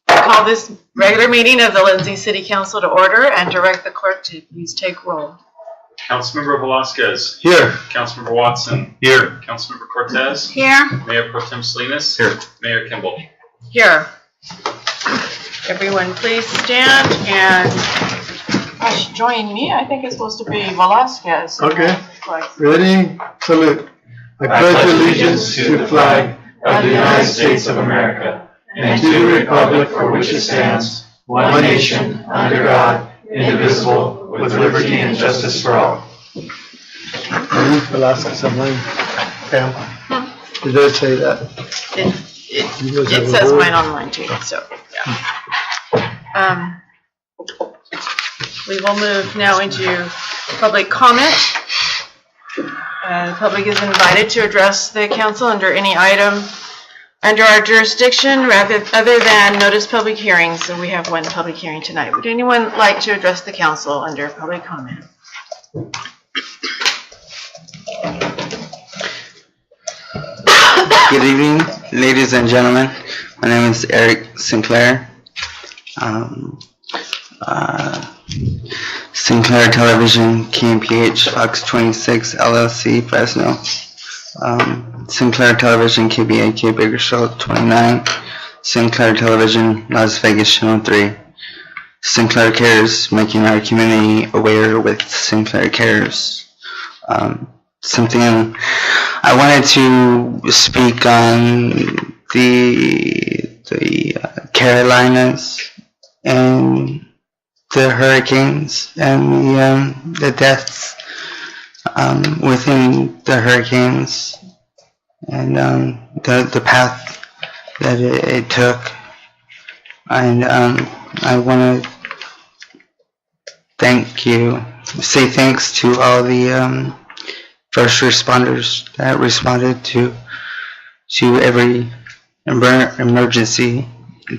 Call this regular meeting of the Lindsay City Council to order and direct the clerk to please take roll. Councilmember Velasquez. Here. Councilmember Watson. Here. Councilmember Cortez. Here. Mayor Pro Tem Salinas. Here. Mayor Kimball. Here. Everyone please stand and join me. I think it's supposed to be Velasquez. Okay. Ready? Salute. I pledge allegiance to the flag of the United States of America and to the republic for which it stands, one nation, under God, indivisible, with liberty and justice for all. Velasquez online. Pam, did they say that? It says mine online too, so yeah. We will move now into public comment. The public is invited to address the council under any item under our jurisdiction other than notice public hearings. So we have one public hearing tonight. Would anyone like to address the council under public comment? Good evening, ladies and gentlemen. My name is Eric Sinclair. Sinclair Television, KMPH, Fox 26, LLC, Fresno. Sinclair Television, KBAK, Bakersfield 29. Sinclair Television, Las Vegas, Channel 3. Sinclair Cares, making our community aware with Sinclair Cares. Something I wanted to speak on the Carolinas and the hurricanes and the deaths within the hurricanes and the path that it took. And I want to say thanks to all the first responders that responded to every emergency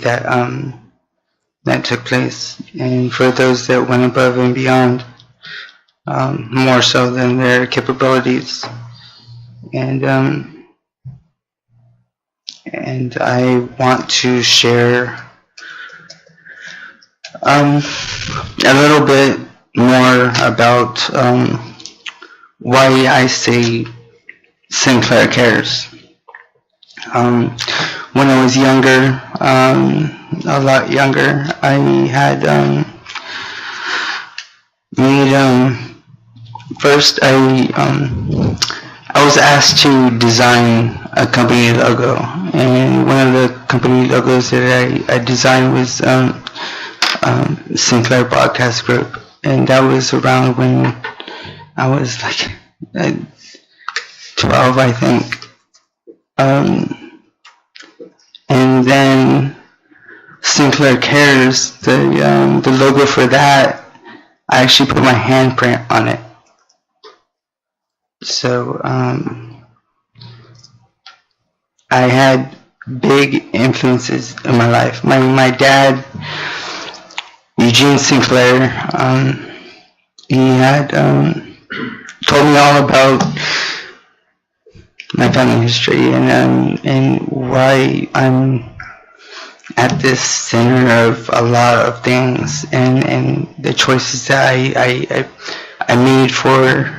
that took place, and for those that went above and beyond, more so than their capabilities. And I want to share a little bit more about why I say Sinclair Cares. When I was younger, a lot younger, I had first I was asked to design a company logo, and one of the company logos that I designed was Sinclair Broadcast Group, and that was around when I was like 12, I think. And then Sinclair Cares, the logo for that, I actually put my handprint on it. So I had big influences in my life. My dad, Eugene Sinclair, he had told me all about my family history and why I'm at this center of a lot of things, and the choices that I made for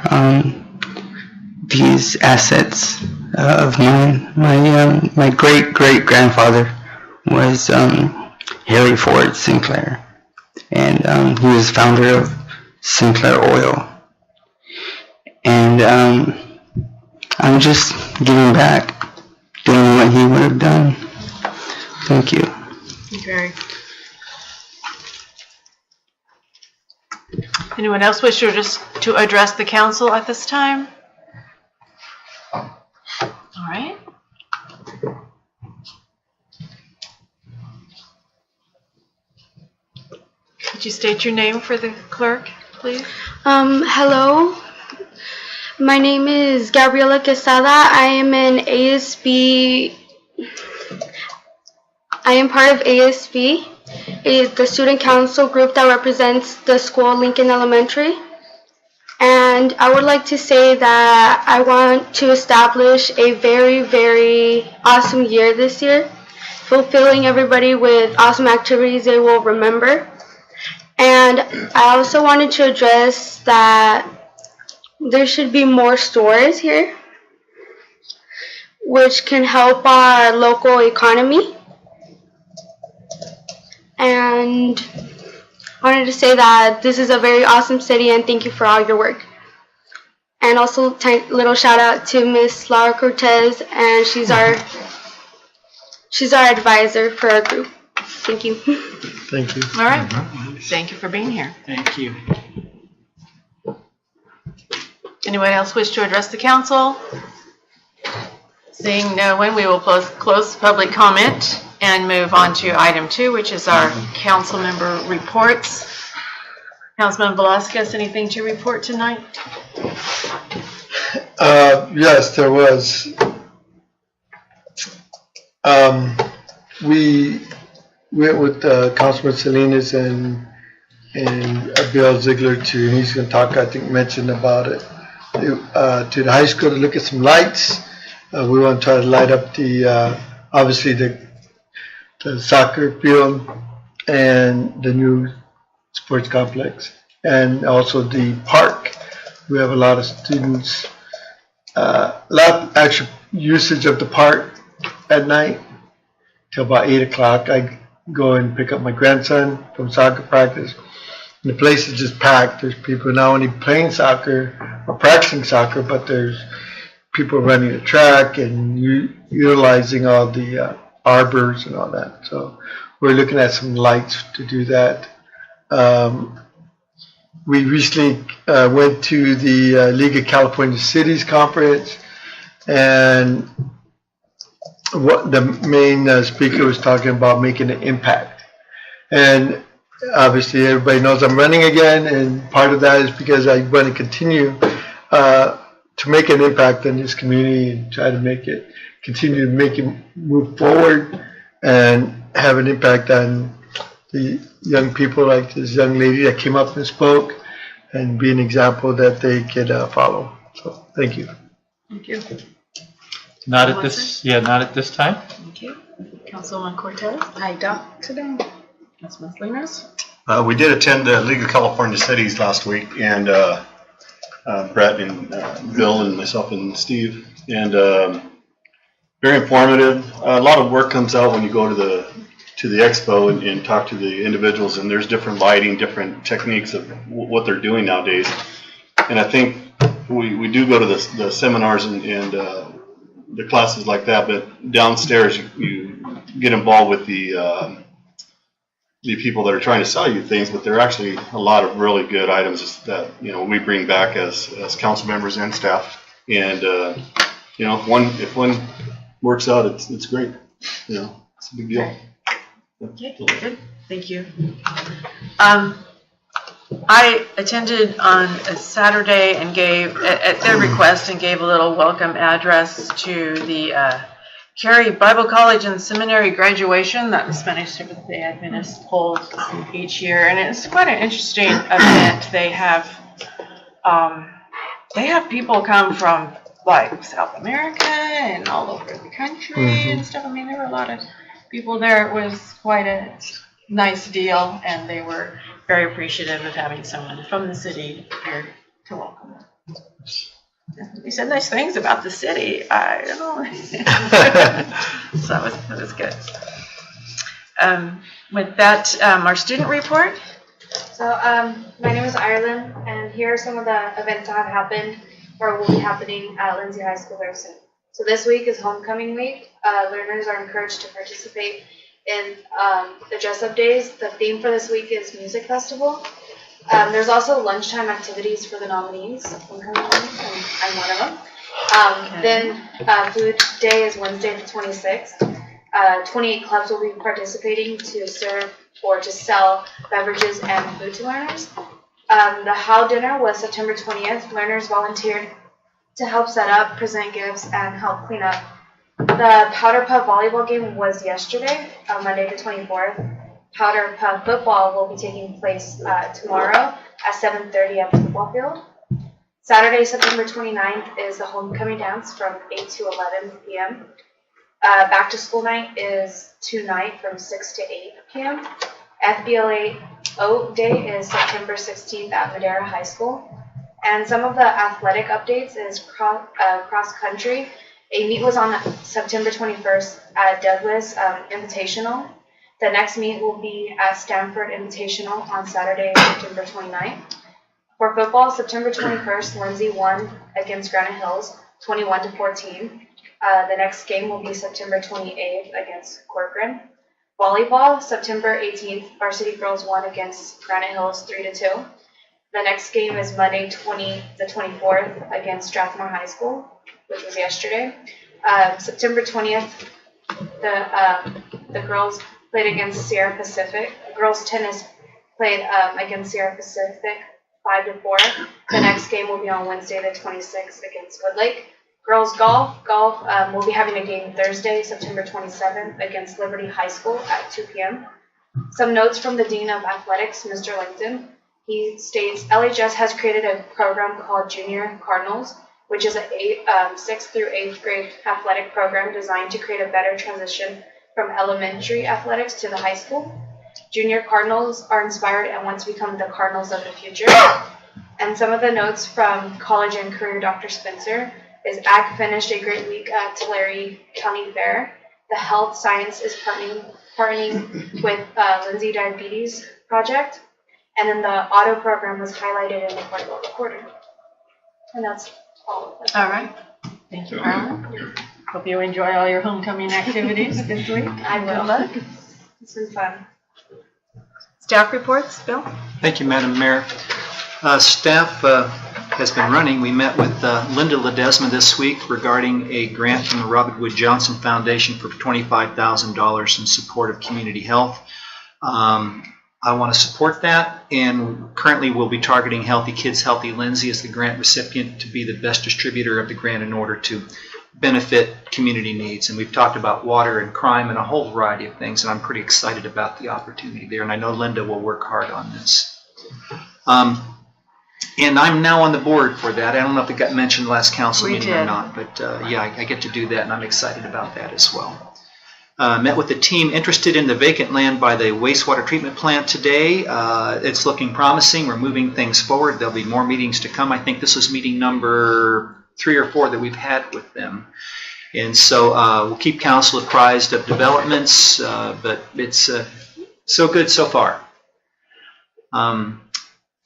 these assets of mine. My great grandfather was Harry Ford Sinclair, and he was founder of Sinclair Oil. And I'm just giving back, doing what he would have done. Thank you. Okay. Anyone else wish to address the council at this time? All right. Could you state your name for the clerk, please? Hello. My name is Gabriela Quesada. I am part of ASB, the student council group that represents the school Lincoln Elementary. And I would like to say that I want to establish a very, very awesome year this year, fulfilling everybody with awesome activities they will remember. And I also wanted to address that there should be more stores here, which can help our local economy. And I wanted to say that this is a very awesome city, and thank you for all your work. And also, little shout out to Miss Laura Cortez, and she's our advisor for our group. Thank you. Thank you. All right. Thank you for being here. Thank you. Anyone else wish to address the council? Seeing no one, we will close public comment and move on to item 2, which is our council member reports. Councilman Velasquez, anything to report tonight? Yes, there was. We went with Councilman Salinas and Bill Ziegler he's going to talk, I think, mentioned about it, to the high school to look at some lights. We want to try to light up obviously the soccer field and the new sports complex, and also the park. We have a lot of students, a lot of actual usage of the park at night till about 8 o'clock. I go and pick up my grandson from soccer practice. And the place is just packed. There's people not only playing soccer or practicing soccer, but there's people running the track and utilizing all the arbors and all that. So we're looking at some lights to do that. We recently went to the League of California Cities conference, and what the main speaker was talking about making an impact. And obviously everybody knows I'm running again, and part of that is because I want to continue to make an impact in this community and try to continue to make it move forward and have an impact on the young people, like this young lady that came up and spoke, and be an example that they could follow. So thank you. Thank you. Not at this time. Thank you. Councilman Cortez? I don't today. Councilman Salinas? We did attend the League of California Cities last week, and Brett and Bill and myself and Steve, and very informative. A lot of work comes out when you go to the expo and talk to the individuals, and there's different lighting, different techniques of what they're doing nowadays. And I think we do go to the seminars and the classes like that, but downstairs you get involved with the people that are trying to sell you things, but there are actually a lot of really good items that we bring back as council members and staff. And if one works out, it's great. It's a big deal. Okay, good. Thank you. I attended on a Saturday and gave, at their request, and gave a little welcome address to the Cary Bible College and Seminary graduation that the Spanish Seventh-day Adventists hold each year, and it's quite an interesting event. They have people come from like South America and all over the country and stuff. I mean, there were a lot of people there. It was quite a nice deal, and they were very appreciative of having someone from the city here to welcome them. He said nice things about the city. I don't know. So it was good. With that, our student report. So my name is Ireland, and here are some of the events that have happened or will be happening at Lindsay High School very soon. So this week is homecoming week. Learners are encouraged to participate in the dress-up days. The theme for this week is Music Festival. There's also lunchtime activities for the nominees, homecoming nominees, and I'm one of them. Then food day is Wednesday the 26th. 28 clubs will be participating to serve or to sell beverages and food to learners. The How dinner was September 20th. Learners volunteered to help set up, present gifts, and help clean up. The Powder Puff volleyball game was yesterday, Monday the 24th. Powder Puff football will be taking place tomorrow at 7:30 at the football field. Saturday, September 29th is the homecoming dance from 8 to 11 p.m. Back to school night is tonight from 6 to 8 p.m. FBLA Oat Day is September 16th at Madera High School. And some of the athletic updates is cross country. A meet was on September 21st at Douglas Invitational. The next meet will be at Stanford Invitational on Saturday, September 29th. For football, September 21st, Lindsay won against Granite Hills, 21-14. The next game will be September 28th against Corcoran. Volleyball, September 18th, Varsity Girls won against Granite Hills 3-2. The next game is Monday, the 24th against Strathmore High School, which was yesterday. September 20th, the girls played against Sierra Pacific. Girls tennis played against Sierra Pacific 5-4. The next game will be on Wednesday, the 26th against Woodlake. Girls golf will be having a game Thursday, September 27th against Liberty High School at 2 p.m. Some notes from the Dean of Athletics, Mr. Langton. He states, LHS has created a program called Junior Cardinals, which is a 6th through 8th grade athletic program designed to create a better transition from elementary athletics to the high school. Junior Cardinals are inspired and want to become the Cardinals of the future. And some of the notes from College and Career Dr. Spencer is Ag finished a great week at Tulare County Fair. The Health Science is partnering with Lindsay Diabetes Project. And then the auto program was highlighted in the Cardinal Recorder. And that's all. All right. Thank you, Arlen. Hope you enjoy all your homecoming activities this week. I will. Good luck. It's been fun. Staff reports, Bill? Thank you, Madam Mayor. Staff has been running. We met with Linda Ledesma this week regarding a grant from the Robert Wood Johnson Foundation for $25,000 in support of community health. I want to support that, and currently we'll be targeting Healthy Kids, Healthy Lindsay as the grant recipient to be the best distributor of the grant in order to benefit community needs. And we've talked about water and crime and a whole variety of things, and I'm pretty excited about the opportunity there, and I know Linda will work hard on this. And I'm now on the board for that. I don't know if it got mentioned last council meeting or not, but yeah, I get to do that, and I'm excited about that as well. Met with the team interested in the vacant land by the wastewater treatment plant today. It's looking promising. We're moving things forward. There'll be more meetings to come. I think this was meeting number 3 or 4 that we've had with them. And so we'll keep council apprised of developments, but it's so good so far.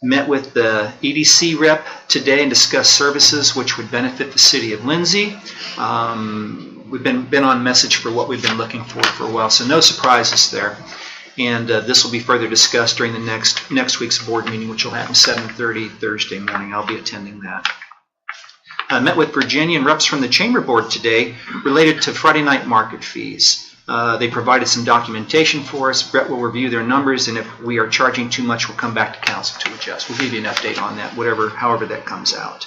Met with the EDC rep today and discussed services which would benefit the city of Lindsay. We've been on message for what we've been looking for a while, so no surprises there. And this will be further discussed during the next week's board meeting, which will happen 7:30 Thursday morning. I'll be attending that. I met with Virginia and reps from the Chamber Board today related to Friday night market fees. They provided some documentation for us. Brett will review their numbers, and if we are charging too much, we'll come back to council to adjust. We'll give you an update on that, however that comes out.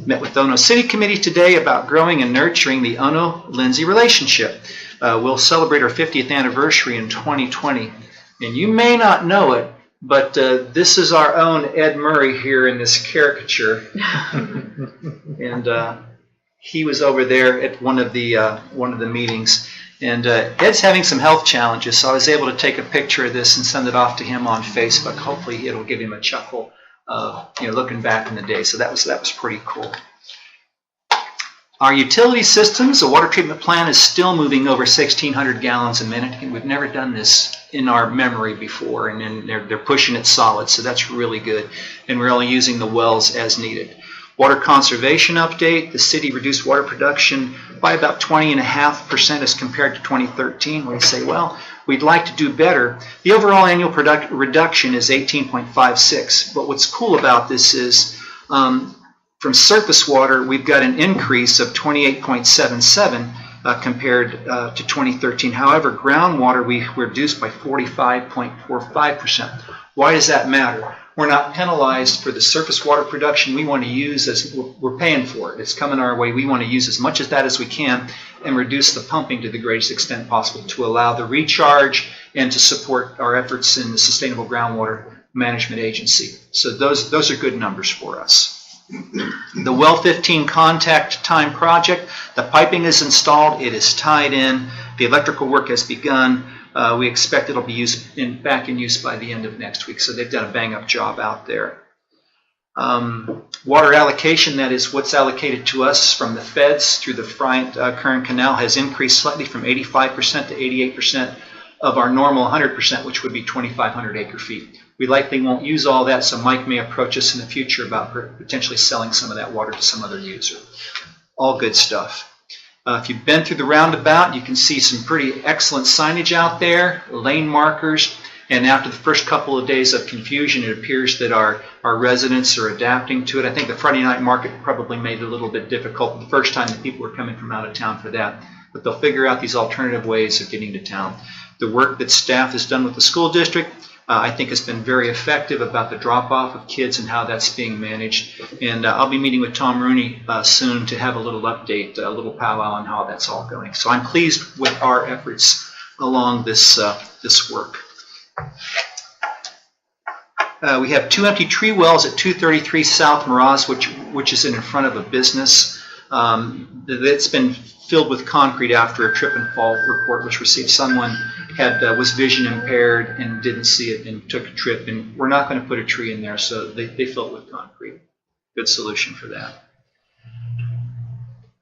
Met with the Ono City Committee today about growing and nurturing the Ono-Lindsay relationship. We'll celebrate our 50th anniversary in 2020, and you may not know it, but this is our own Ed Murray here in this caricature, and he was over there at one of the meetings, and Ed's having some health challenges, so I was able to take a picture of this and send it off to him on Facebook. Hopefully, it'll give him a chuckle. Looking back in the day, so that was pretty cool. Our utility systems, the water treatment plant is still moving over 1,600 gallons a minute. And we've never done this in our memory before, and then they're pushing it solid, so that's really good. And we're only using the wells as needed. Water conservation update: the city reduced water production by about 20.5% as compared to 2013. We say, well, we'd like to do better. The overall annual reduction is 18.56. But what's cool about this is from surface water, we've got an increase of 28.77 compared to 2013. However, groundwater, we reduced by 45.45%. Why does that matter? We're not penalized for the surface water production we want to use, as we're paying for it. It's coming our way. We want to use as much of that as we can and reduce the pumping to the greatest extent possible to allow the recharge and to support our efforts in the sustainable groundwater management agency. So those are good numbers for us. The Well 15 contact time project, the piping is installed, it is tied in, the electrical work has begun. We expect it'll be back in use by the end of next week, so they've done a bang-up job out there. Water allocation, that is what's allocated to us from the feds through the Bryant Current Canal, has increased slightly from 85% to 88% of our normal 100%, which would be 2,500 acre feet. We likely won't use all that, so Mike may approach us in the future about potentially selling some of that water to some other user. All good stuff. If you've been through the roundabout, you can see some pretty excellent signage out there, lane markers, and after the first couple of days of confusion, it appears that our residents are adapting to it. I think the Friday night market probably made it a little bit difficult the first time that people were coming from out of town for that, but they'll figure out these alternative ways of getting to town. The work that staff has done with the school district, I think has been very effective about the drop-off of kids and how that's being managed. And I'll be meeting with Tom Rooney soon to have a little update, a little powwow on how that's all going. So I'm pleased with our efforts along this work. We have 2 empty tree wells at 233 South Miraz, which is in front of a business. That's been filled with concrete after a trip and fall report was received. Someone was vision impaired and didn't see it and took a trip, and we're not going to put a tree in there, so they fill it with concrete. Good solution for that.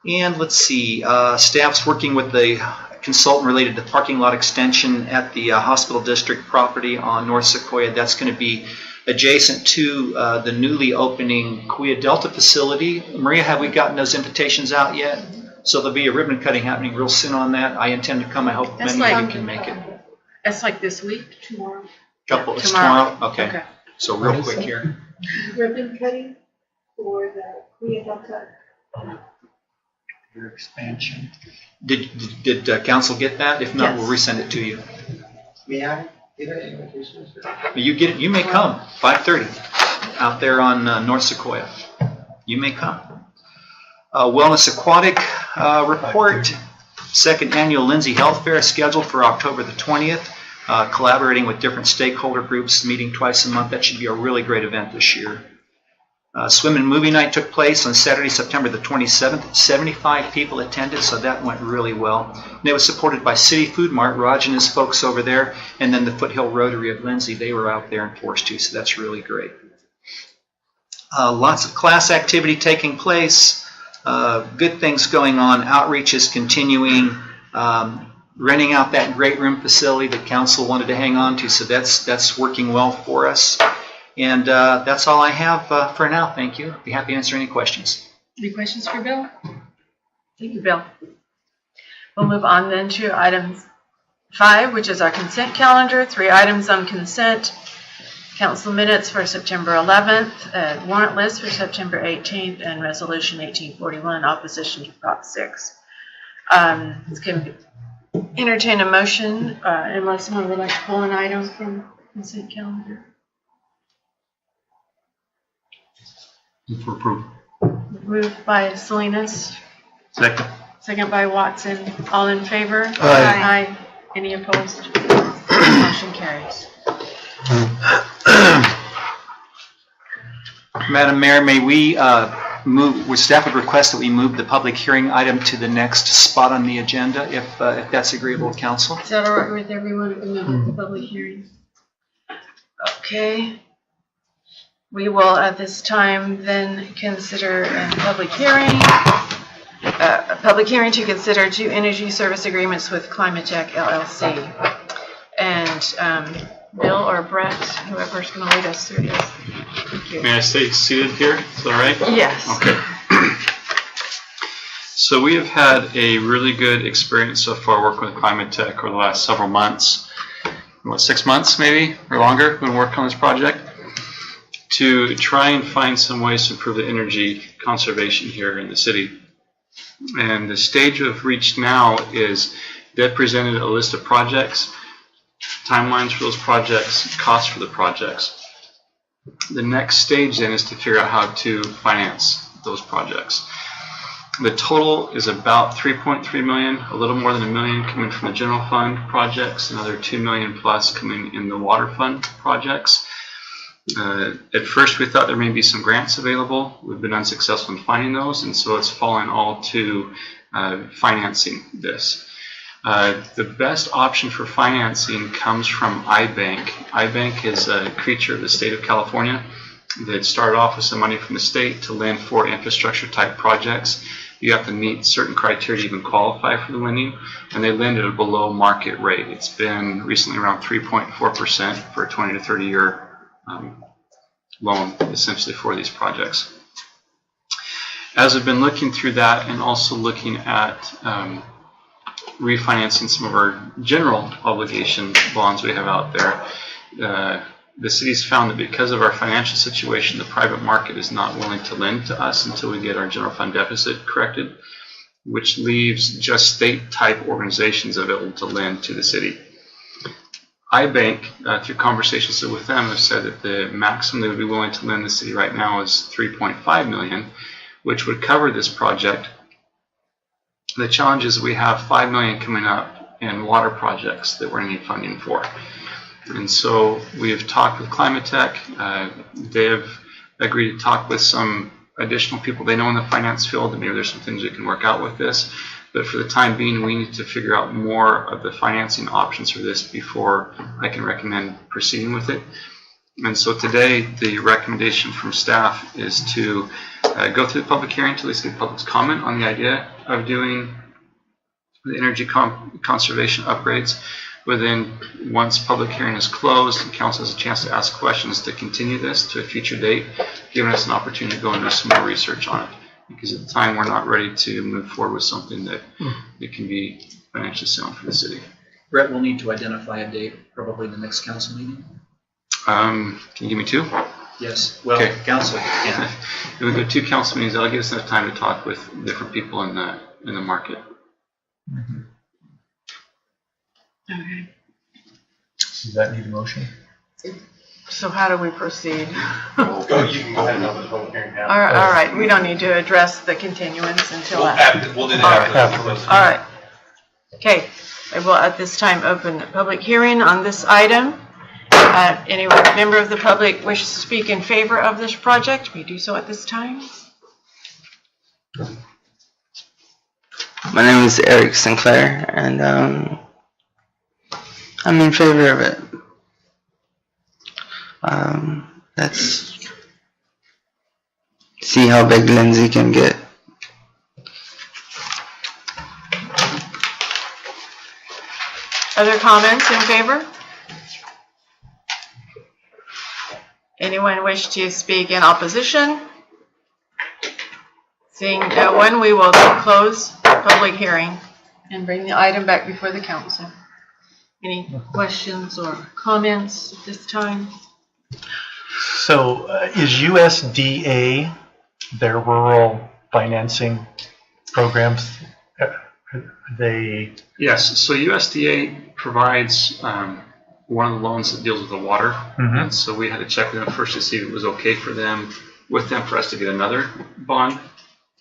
And let's see, staff's working with the consultant related to parking lot extension at the hospital district property on North Sequoia. That's going to be adjacent to the newly opening Kuya Delta facility. Maria, have we gotten those invitations out yet? So there'll be a ribbon cutting happening real soon on that. I intend to come. I hope many of you can make it. That's like this week? Tomorrow? It's tomorrow? Okay. So real quick here. Ribbon cutting for the Kuya Delta. Your expansion. Did council get that? If not, Yes. we'll resend it to you. May I get an invitation? You get it. You may come. 5:30 out there on North Sequoia. You may come. Wellness Aquatic report. Second annual Lindsay Health Fair is scheduled for October the 20th. Collaborating with different stakeholder groups, meeting twice a month. That should be a really great event this year. Swim and movie night took place on Saturday, September the 27th. 75 people attended, so that went really well. And it was supported by City Food Mart, Raj and his folks over there, and then the Foothill Rotary of Lindsay. They were out there in force too, so that's really great. Lots of class activity taking place. Good things going on. Outreach is continuing. Renting out that great room facility that council wanted to hang on to, so that's working well for us. And that's all I have for now. Thank you. Be happy to answer any questions. Any questions for Bill? Thank you, Bill. We'll move on then to item 5, which is our consent calendar. 3 items on consent. Council minutes for September 11th, warrant list for September 18th, and resolution 1841, opposition to Prop 6. Entertain a motion unless someone would like to pull an item from consent calendar. For approval. Moved by Salinas, Second. second by Watson. All in favor? Aye. Aye. Any opposed? Motion carries. Madam Mayor, may we staff would request that we move the public hearing item to the next spot on the agenda, if that's agreeable with council. Is that all right with everyone at the public hearing? Okay. We will at this time then consider a public hearing to consider 2 energy service agreements with Climatech LLC. And Bill or Brett, whoever's going to lead us through this. Thank you. May I stay seated here? Is that all right? Yes. Okay. So we have had a really good experience so far working with Climatech over the last several months. 6 months maybe or longer we've been working on this project to try and find some ways to improve the energy conservation here in the city. And the stage we've reached now is they presented a list of projects, timelines for those projects, costs for the projects. The next stage then is to figure out how to finance those projects. The total is about $3.3 million, a little more than $1 million coming from the general fund projects, another $2 million plus coming in the water fund projects. At first, we thought there may be some grants available. We've been unsuccessful in finding those, and so it's fallen all to financing this. The best option for financing comes from iBank. iBank is a creature of the state of California that started off with some money from the state to lend for infrastructure type projects. You have to meet certain criteria to even qualify for the lending, and they lend at a below market rate. It's been recently around 3.4% for a 20 to 30 year loan, essentially, for these projects. As I've been looking through that and also looking at refinancing some of our general obligation bonds we have out there, the city's found that because of our financial situation, the private market is not willing to lend to us until we get our general fund deficit corrected, which leaves just state-type organizations available to lend to the city. iBank, through conversations with them, have said that the maximum they would be willing to lend the city right now is $3.5 million, which would cover this project. The challenge is we have $5 million coming up in water projects that we're going to need funding for. And so we've talked with Climate Tech. They have agreed to talk with some additional people they know in the finance field, and maybe there's some things we can work out with this. But for the time being, we need to figure out more of the financing options for this before I can recommend proceeding with it. And so today, the recommendation from staff is to go through the public hearing to at least get the public's comment on the idea of doing the energy conservation upgrades. But then once public hearing is closed and council has a chance to ask questions, to continue this to a future date, giving us an opportunity to go and do some more research on it. Because at the time, we're not ready to move forward with something that can be financially sound for the city. Brett will need to identify a date, probably the next council meeting. Can you give me 2? Yes. Well, okay. Council can. If we go 2 council meetings, that'll give us enough time to talk with different people in the market. Mm-hmm. Okay. Does that need a motion? So how do we proceed? You can go ahead and open the public hearing now. All right, we don't need to address the continuance until after. We'll do that after. All right. Okay, I will at this time open the public hearing on this item. Any member of the public wishes to speak in favor of this project, may do so at this time. My name is Eric Sinclair, and I'm in favor of it. Let's see how big Lindsay can get. Other comments in favor? Anyone wish to speak in opposition? Seeing no one, we will close the public hearing and bring the item back before the council. Any questions or comments at this time? So is USDA, their rural financing programs, they... Yes, so USDA provides one of the loans that deals with the water. Mm-hmm. And so we had to check with them first to see if it was okay for them, for us to get another bond.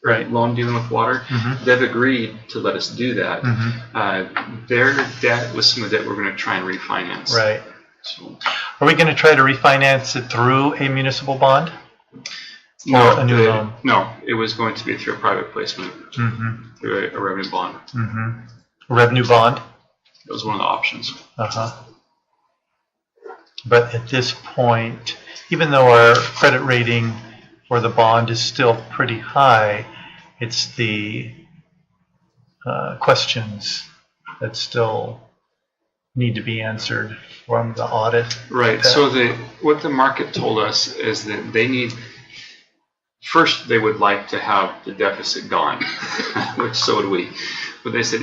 Right. Loan dealing with water. Mm-hmm. They've agreed to let us do that. Mm-hmm. Their debt was some of the debt we're going to try and refinance. Right. So, are we going to try to refinance it through a municipal bond? no, Or a new loan? No, it was going to be through a private placement, Mm-hmm. through a revenue bond. Mm-hmm. A revenue bond? That was one of the options. Uh-huh. But at this point, even though our credit rating for the bond is still pretty high, it's the questions that still need to be answered from the audit. Right. So what the market told us is that they need, first they would like to have the deficit gone, which so would we. But they said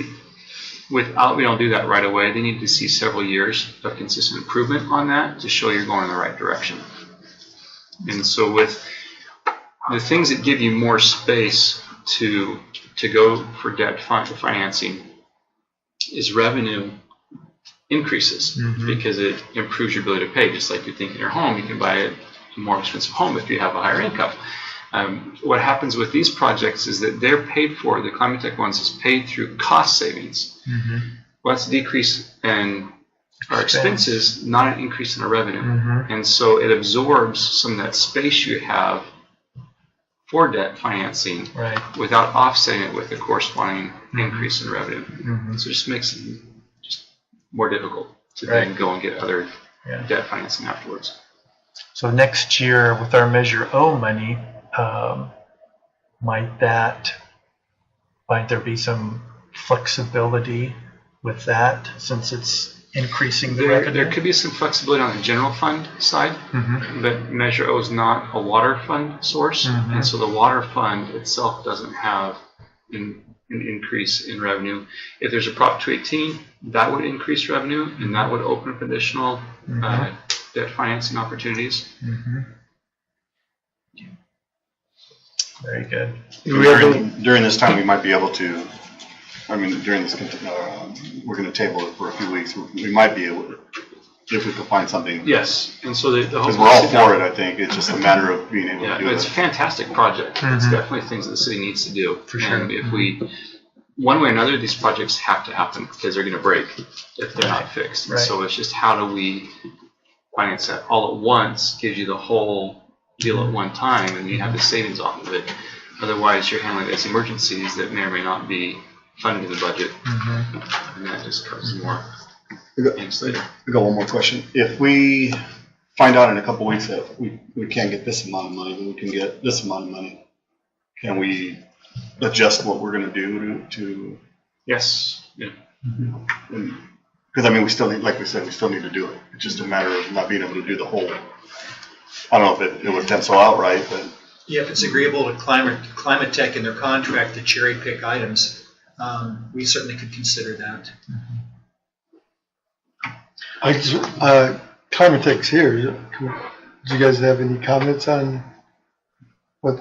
without being able to do that right away, they need to see several years of consistent improvement on that to show you're going in the right direction. And so with the things that give you more space to go for debt financing is revenue increases. Mm-hmm. Because it improves your ability to pay. Just like you think in your home, you can buy a more expensive home if you have a higher income. What happens with these projects is that they're paid for, the Climate Tech ones is paid through cost savings. Mm-hmm. Well, that's a decrease in our expenses, not an increase in our revenue. Mhm. And so it absorbs some of that space you have for debt financing Right. without offsetting it with a corresponding increase in revenue. Mhm. So it just makes it just more difficult to Right. then go and get other Yeah. debt financing afterwards. So next year with our Measure O money, might there be some flexibility with that since it's increasing the revenue? There could be some flexibility on the general fund side, Mhm. but Measure O is not a water fund source, Mhm. and so the water fund itself doesn't have an increase in revenue. If there's a Prop 218, that would increase revenue, and that would open up additional debt financing opportunities. Mhm. Very good. During this time, we might be able to, I mean, during this, we're going to table it for a few weeks. We might be able to, if we can find something. Yes, and so the Because we're all for it, I think. It's just a matter of being able Yeah, to do it's a it. fantastic project. It's Mhm. definitely things that the city needs to do. For sure. And if we, one way or another, these projects have to happen because they're going to break if they're not fixed. And Right. so it's just how do we finance that all at once, gives you the whole deal at one time, and you have the savings off of it. Otherwise, you're handling these emergencies that may or may not be funded in the budget, Mhm. and that just causes more angst later. I got one more question. If we find out in a couple weeks that we can't get this amount of money, then we can get this amount of money, can we adjust what we're going to do to? Yes. Yeah. Because I mean, we still need, like we said, we still need to do it. It's just a matter of not being able to do the whole. I don't know if it would pencil out right, but Yeah, if it's agreeable to Climate Tech in their contract to cherry pick items, we certainly could consider that. Climate Tech's here. Do you guys have any comments on what?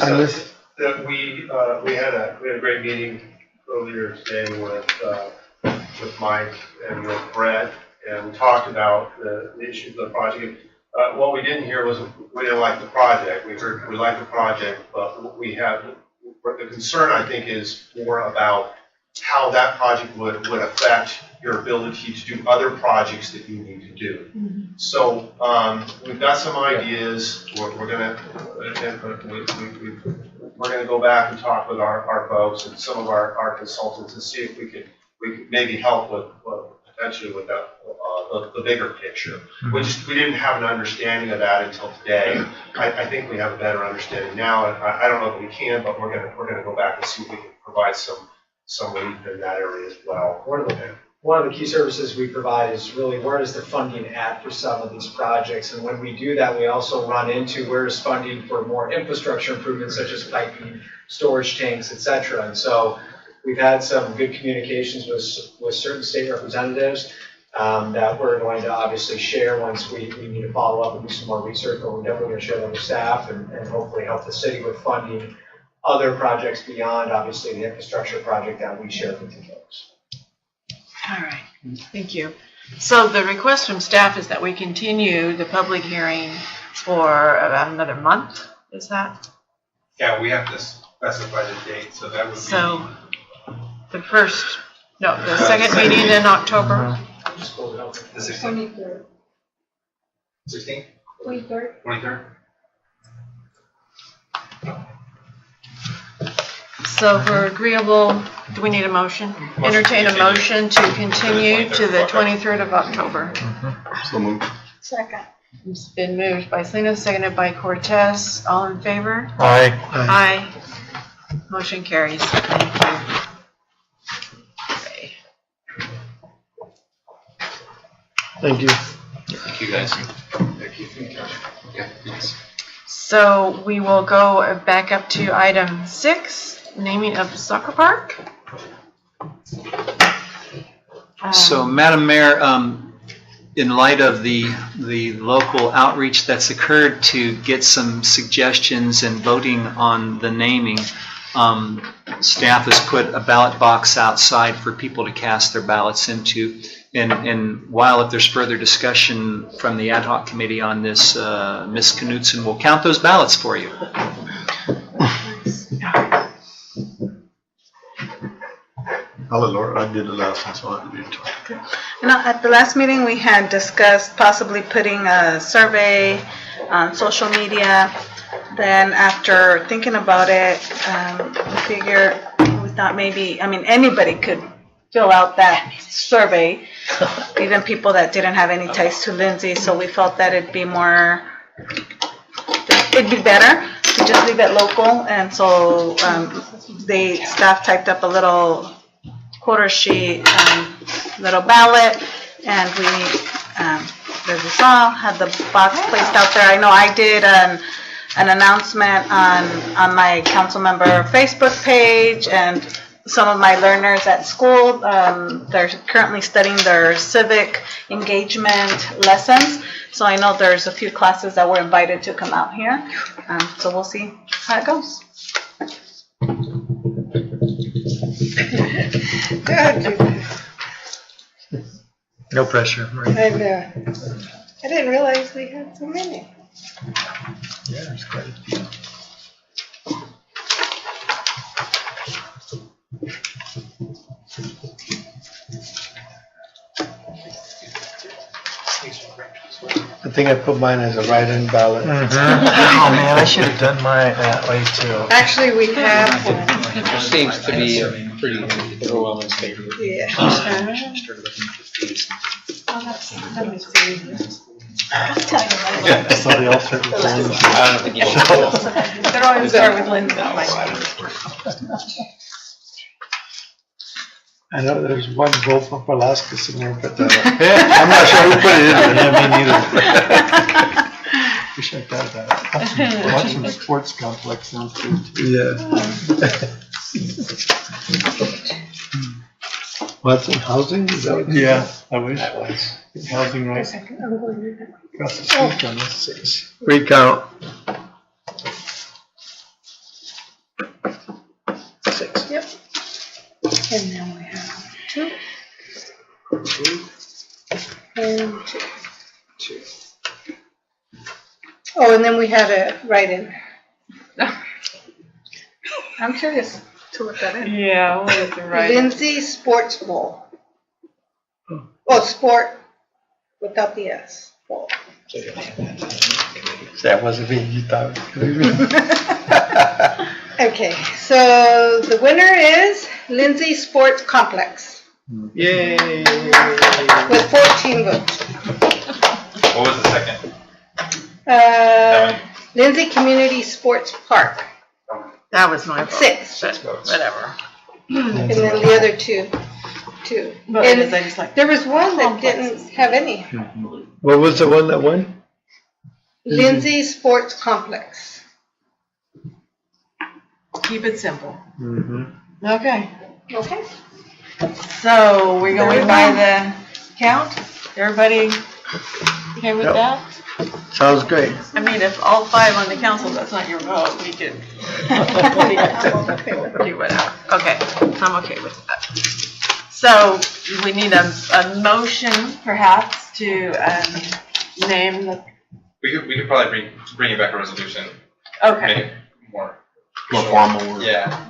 On this? That we had a great meeting earlier today with Mike and with Brett, and we talked about the issues of the project. What we didn't hear was we didn't like the project. We heard we like the project, but the concern, I think, is more about how that project would affect your ability to do other projects that you need to do. So we've got some ideas. We're gonna go back and talk with our folks and some of our consultants and see if we could maybe help with potentially with the bigger picture. We didn't have an understanding of that until today. I think we have a better understanding now, and I don't know if we can, but we're gonna go back and see if we can provide some relief in that area as well. One of the key services we provide is really where is the funding at for some of these projects, and when we do that, we also run into where is funding for more infrastructure improvements such as piping, storage tanks, etc. And so we've had some good communications with certain state representatives that we're going to obviously share once we need to follow up and do some more research, but we're definitely going to share them with staff and hopefully help the city with funding other projects beyond obviously the infrastructure project that we share with you folks. All right, thank you. So the request from staff is that we continue the public hearing for about another month, is that? Yeah, we have to specify the date, so that would be. So the second meeting in October? Just hold it up. The 16th? 23rd. 16th? 23rd. 23rd? So if we're agreeable, do we need a motion? Entertain a motion to continue to the 23rd of October. so moved. Second. It's been moved by Selena, seconded by Cortez. All in favor? Aye. Aye. Motion carries. Thank you. Okay. Thank you. Thank you, guys. Okay, thanks. So we will go back up to item 6, naming of soccer park. So, Madam Mayor, in light of the local outreach that's occurred to get some suggestions and voting on the naming, staff has put a ballot box outside for people to cast their ballots into. And while if there's further discussion from the ad hoc committee on this, Ms. Knutson will count those ballots for you. I'll let Laura, I did the last one, so I didn't talk. At the last meeting, we had discussed possibly putting a survey on social media. Then after thinking about it, we thought maybe, anybody could fill out that survey, even people that didn't have any ties to Lindsay. So we felt that it'd be better to just leave it local. And so staff typed up a little quarter sheet, little ballot, and we, as you saw, had the box placed out there. I know I did an announcement on my council member Facebook page, and some of my learners at school, they're currently studying their civic engagement lessons. So I know there's a few classes that were invited to come out here. So we'll see how it goes. No pressure, Marie. I didn't realize we had so many. Yeah, there's quite a few. I think I put mine as a write-in ballot. Oh man, I should have done mine that way too. Actually, we have one. It seems to be a pretty overwhelming statement. Yeah. Somebody else heard it. I don't think you know. They're always there with Linda. I know there's one vote for Alaska somewhere, but I'm not sure who put it in there. Yeah, me neither. Wish I thought about it. Watching the sports complex sounds good too. Yeah. What's in housing? Is that what you said? I wish. That was. Housing right across the street on this 6. Recount. 6. Yep. And then we have 2. And 2. Oh, and then we had a write-in. I'm curious to look that in. Yeah, what is the right? Lindsay Sports Bowl. Oh, sport without the S. Bowl. That wasn't me. You thought it was me. Okay, so the winner is Lindsay Sports Complex Yay! with 14 votes. What was the second? Lindsay Community Sports Park, That was my vote. 6. But whatever. And then the other two. But And I just like there was one that didn't have any. What was the one that won? Lindsay Sports Complex. keep it simple. Mm-hmm. Okay. Okay. So we're going by the count. Everybody okay with Yep. that? Sounds great. I mean, if all 5 on the council, that's not your vote, we could do whatever. Okay, I'm okay with that. So we need a motion perhaps to name the, We could probably bring you back a resolution. okay, Make it more formal. Yeah,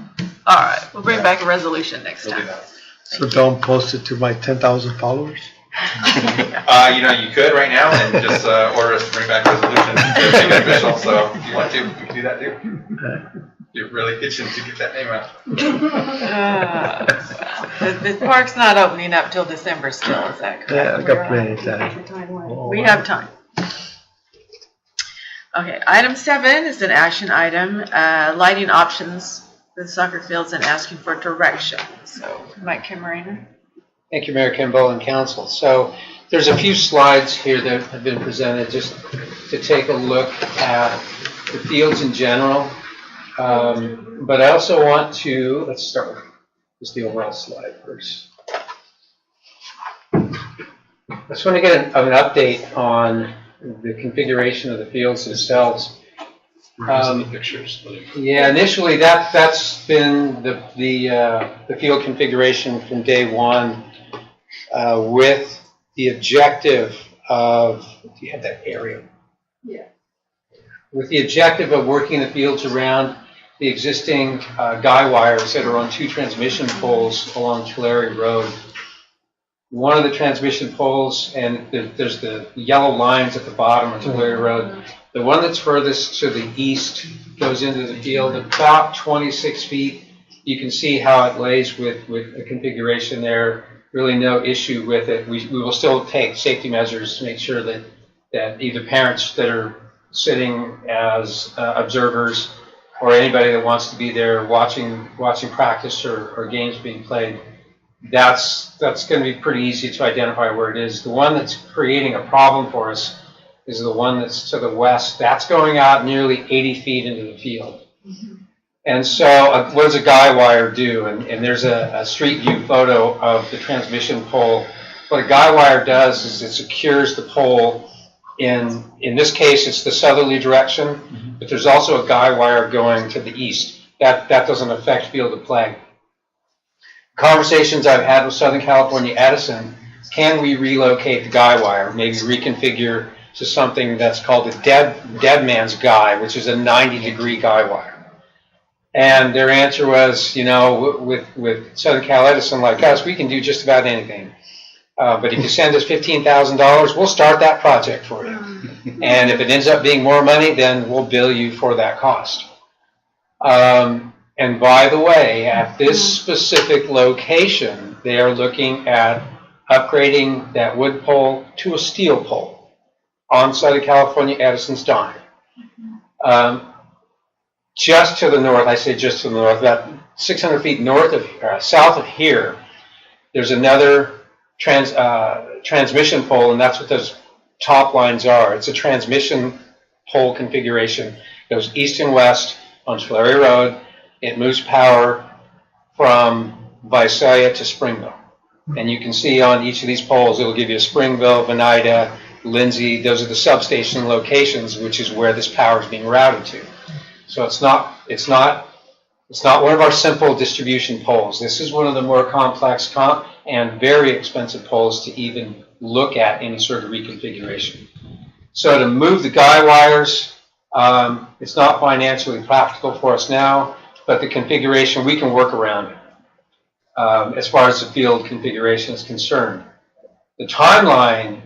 all right, we'll bring back a resolution next we'll do time. that. So don't post it to my 10,000 followers? You could right now and just order us to bring back a resolution to make it official. So if you want to, we can do that too. You're really itching to get that name out. The park's not opening up till December still, is that correct? Yeah, I got plenty of time. We have time. Okay, item 7 is an action item, lighting options for the soccer fields and asking for direction. So, Mike Camarena. Thank you, Mayor Kimball and Council. So there's a few slides here that have been presented just to take a look at the fields in general. But I also want to, let's start with just the overall slide first. I just want to get an update on the configuration of the fields themselves. Pictures. Yeah, initially that's been the field configuration from day one, with the objective of, do you have that aerial? Yeah. With the objective of working the fields around the existing guy wires that are on 2 transmission poles along Tulare Road. One of the transmission poles, and there's the yellow lines at the bottom of Tulare Road. The one that's furthest to the east goes into the field about 26 feet. You can see how it lays with the configuration there. Really no issue with it. We will still take safety measures to make sure that either parents that are sitting as observers or anybody that wants to be there watching practice or games being played, that's going to be pretty easy to identify where it is. The one that's creating a problem for us is the one that's to the west. That's going out nearly 80 feet into the field. And so what does a guy wire do? And there's a street view photo of the transmission pole. What a guy wire does is it secures the pole in this case, it's the southerly direction, but there's also a guy wire going to the east. That doesn't affect field of play. Conversations I've had with Southern California Edison, can we relocate the guy wire, maybe reconfigure to something that's called a dead man's guy, which is a 90-degree guy wire. And their answer was, you know, with Southern Cal Edison like us, we can do just about anything. But if you send us $15,000, we'll start that project for you. And if it ends up being more money, then we'll bill you for that cost. And by the way, at this specific location, they are looking at upgrading that wood pole to a steel pole on Southern California Edison's dime. Just to the north, I say just to the north, about 600 feet south of here, there's another transmission pole, and that's what those top lines are. It's a transmission pole configuration. It goes east and west on Tulare Road. It moves power from Visalia to Springville. And you can see on each of these poles, it'll give you a Springville, Venida, Lindsay. Those are the substation locations, which is where this power is being routed to. So it's not one of our simple distribution poles. This is one of the more complex and very expensive poles to even look at any sort of reconfiguration. So to move the guy wires, it's not financially practical for us now, but the configuration, we can work around it as far as the field configuration is concerned. The timeline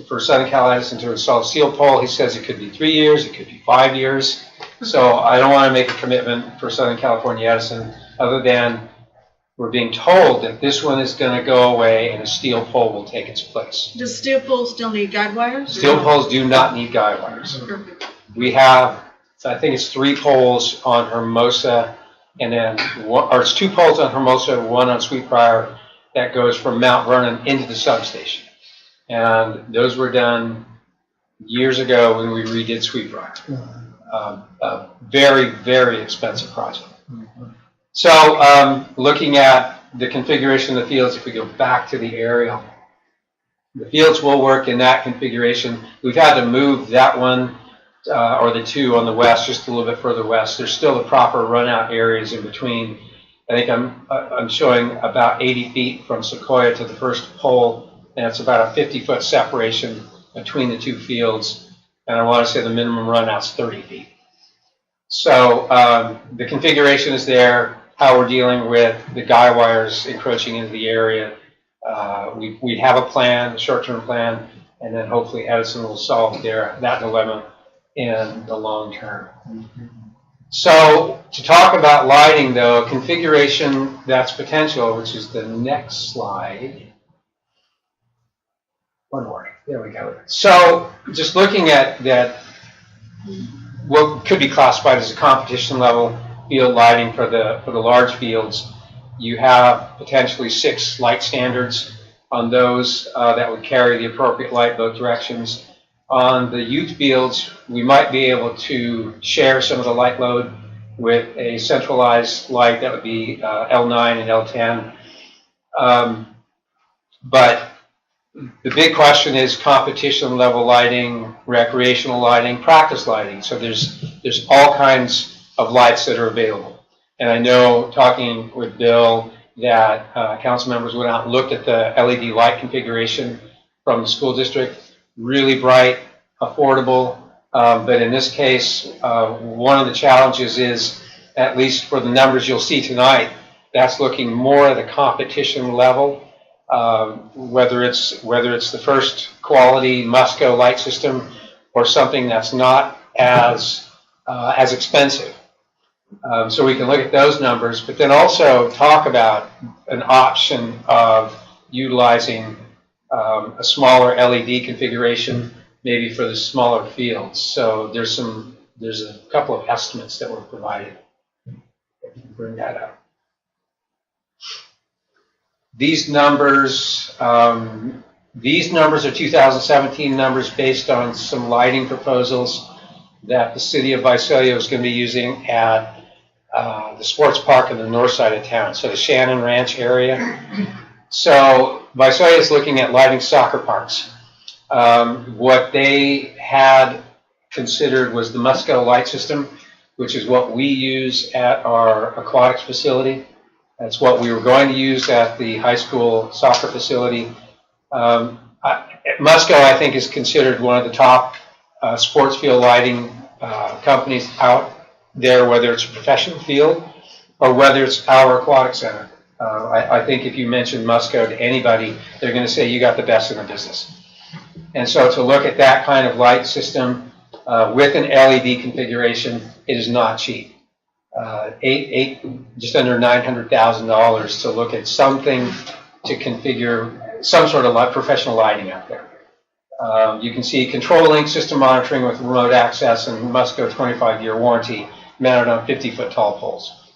for Southern Cal Edison to install a steel pole, he says it could be 3 years, it could be 5 years. So I don't want to make a commitment for Southern California Edison other than we're being told that this one is going to go away and a steel pole will take its place. Does steel poles still need guide wires? Steel poles do not need guide wires. We have, I think it's 3 poles on Hermosa, and then it's 2 poles on Hermosa, 1 on Sweetbriar that goes from Mount Vernon into the substation. And those were done years ago when we redid Sweetbriar. A very, very expensive project. So looking at the configuration of the fields, if we go back to the aerial, the fields will work in that configuration. We've had to move that one or the 2 on the west just a little bit further west. There's still the proper run-out areas in between. I think I'm showing about 80 feet from Sequoia to the first pole, and it's about a 50-foot separation between the 2 fields. And I want to say the minimum run-out's 30 feet. So the configuration is there. How we're dealing with the guy wires encroaching into the area. We have a plan, a short-term plan, and then hopefully Edison will solve that dilemma in the long term. So to talk about lighting, though, a configuration that's potential, which is the next slide. One more. There we go. So just looking at that, what could be classified as a competition level field lighting for the large fields, you have potentially 6 light standards on those that would carry the appropriate light both directions. On the youth fields, we might be able to share some of the light load with a centralized light that would be L9 and L10. But the big question is competition level lighting, recreational lighting, practice lighting. So there's all kinds of lights that are available. And I know, talking with Bill, that council members went out and looked at the LED light configuration from the school district. Really bright, affordable, But in this case, one of the challenges is, at least for the numbers you'll see tonight, that's looking more at a competition level. Whether it's the first quality Musco light system or something that's not as expensive. So we can look at those numbers, but then also talk about an option of utilizing a smaller LED configuration, maybe for the smaller fields. So there's a couple of estimates that were provided. If you can bring that up. These numbers are 2017 numbers based on some lighting proposals that the city of Visalia is going to be using at the sports park in the north side of town, so the Shannon Ranch area. So Visalia is looking at lighting soccer parks. What they had considered was the Musco light system, which is what we use at our aquatics facility. That's what we were going to use at the high school soccer facility. Musco, I think, is considered one of the top sports field lighting companies out there, whether it's a professional field or whether it's our aquatic center. I think if you mention Musco to anybody, they're going to say you got the best in the business. And so to look at that kind of light system with an LED configuration, it is not cheap. Just under $900,000 to look at something to configure some sort of professional lighting out there. You can see control link system monitoring with remote access and Musco 25-year warranty mounted on 50-foot tall poles.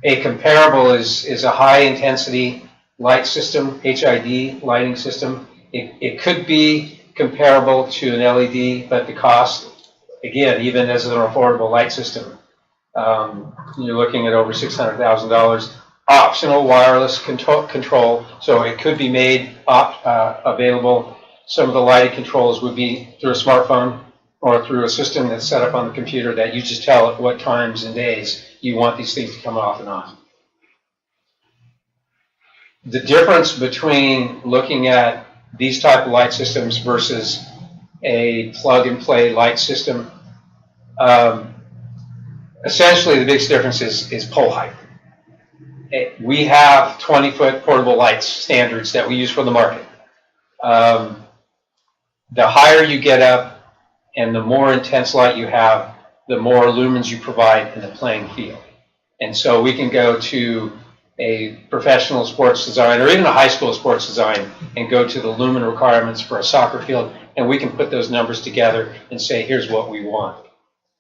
A comparable is a high-intensity light system, HID lighting system. It could be comparable to an LED, but the cost, again, even as an affordable light system, you're looking at over $600,000. Optional wireless control, so it could be made available. Some of the lighting controls would be through a smartphone or through a system that's set up on the computer that you just tell it what times and days you want these things to come off and on. The difference between looking at these type of light systems versus a plug-and-play light system, essentially the biggest difference is pole height. We have 20-foot portable lights standards that we use for the market. The higher you get up and the more intense light you have, the more lumens you provide in the playing field. And so we can go to a professional sports design or even a high school sports design and go to the lumen requirements for a soccer field, and we can put those numbers together and say, here's what we want.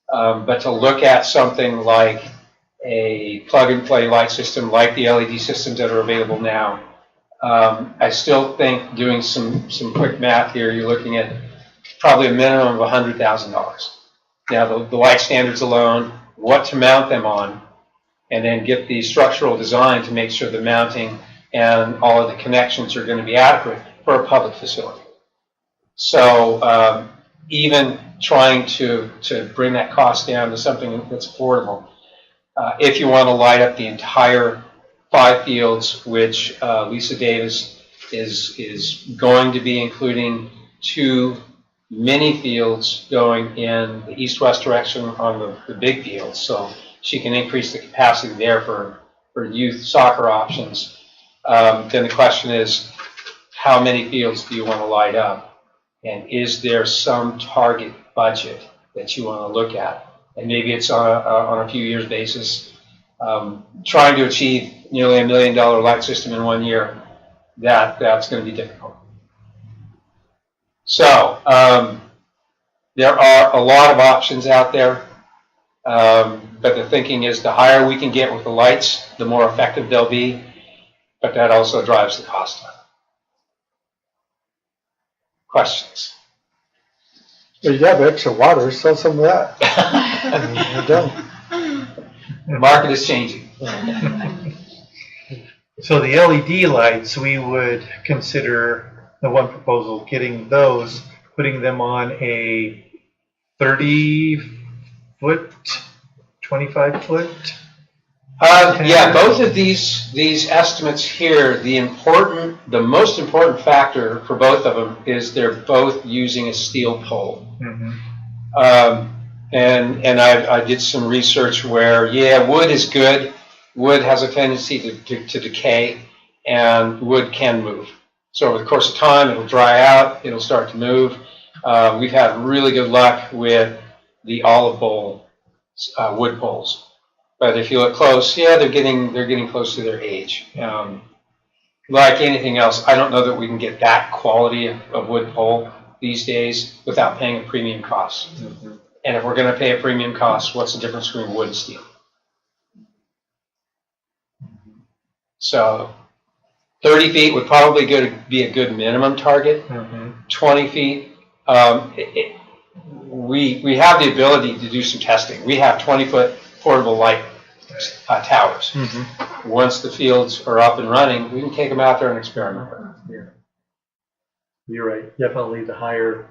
But to look at something like a plug-and-play light system like the LED systems that are available now, I still think doing some quick math here, you're looking at probably a minimum of $100,000. Now, the light standards alone, what to mount them on, and then get the structural design to make sure the mounting and all of the connections are going to be adequate for a public facility. So even trying to bring that cost down to something that's affordable, if you want to light up the entire 5 fields, which Lisa Davis is going to be including 2 mini fields going in the east-west direction on the big fields, so she can increase the capacity there for youth soccer options. Then the question is, how many fields do you want to light up? And is there some target budget that you want to look at? And maybe it's on a few years basis. Trying to achieve nearly $1 million light system in 1 year, that's going to be difficult. So there are a lot of options out there, but the thinking is the higher we can get with the lights, the more effective they'll be, but that also drives the cost up. Questions? Well, you have extra water, sell some of that. You're done. The market is changing. So the LED lights, we would consider the one proposal, getting those, putting them on a 30-foot, 25-foot Yeah, both of these estimates here, the most important factor for both of them is they're both using a steel pole. And I did some research where, wood is good. Wood has a tendency to decay, and wood can move. So over the course of time, it'll dry out, it'll start to move. We've had really good luck with the olive bowl wood poles. But if you look close, they're getting close to their age. Like anything else, I don't know that we can get that quality of wood pole these days without paying a premium cost. And if we're going to pay a premium cost, what's the difference between wood and steel? So 30 feet would probably be a good minimum target. 20 feet, we have the ability to do some testing. We have 20-foot portable light towers. Once the fields are up and running, we can take them out there and experiment with them. You're right. Definitely the higher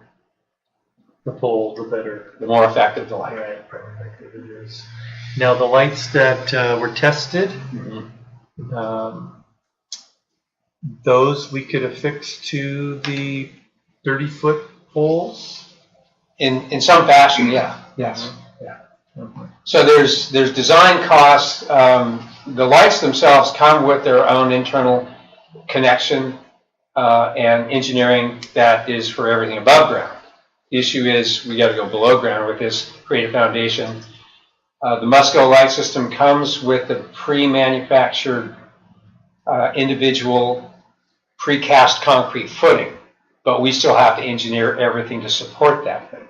the pole, the better. The more effective the light. Right, effective it is. Now the lights that were tested, those we could affix to the 30-foot poles? In some fashion, yes. So there's design costs. The lights themselves come with their own internal connection and engineering that is for everything above ground. The issue is we got to go below ground with this, create a foundation. The Musco light system comes with the pre-manufactured individual precast concrete footing, but we still have to engineer everything to support that thing.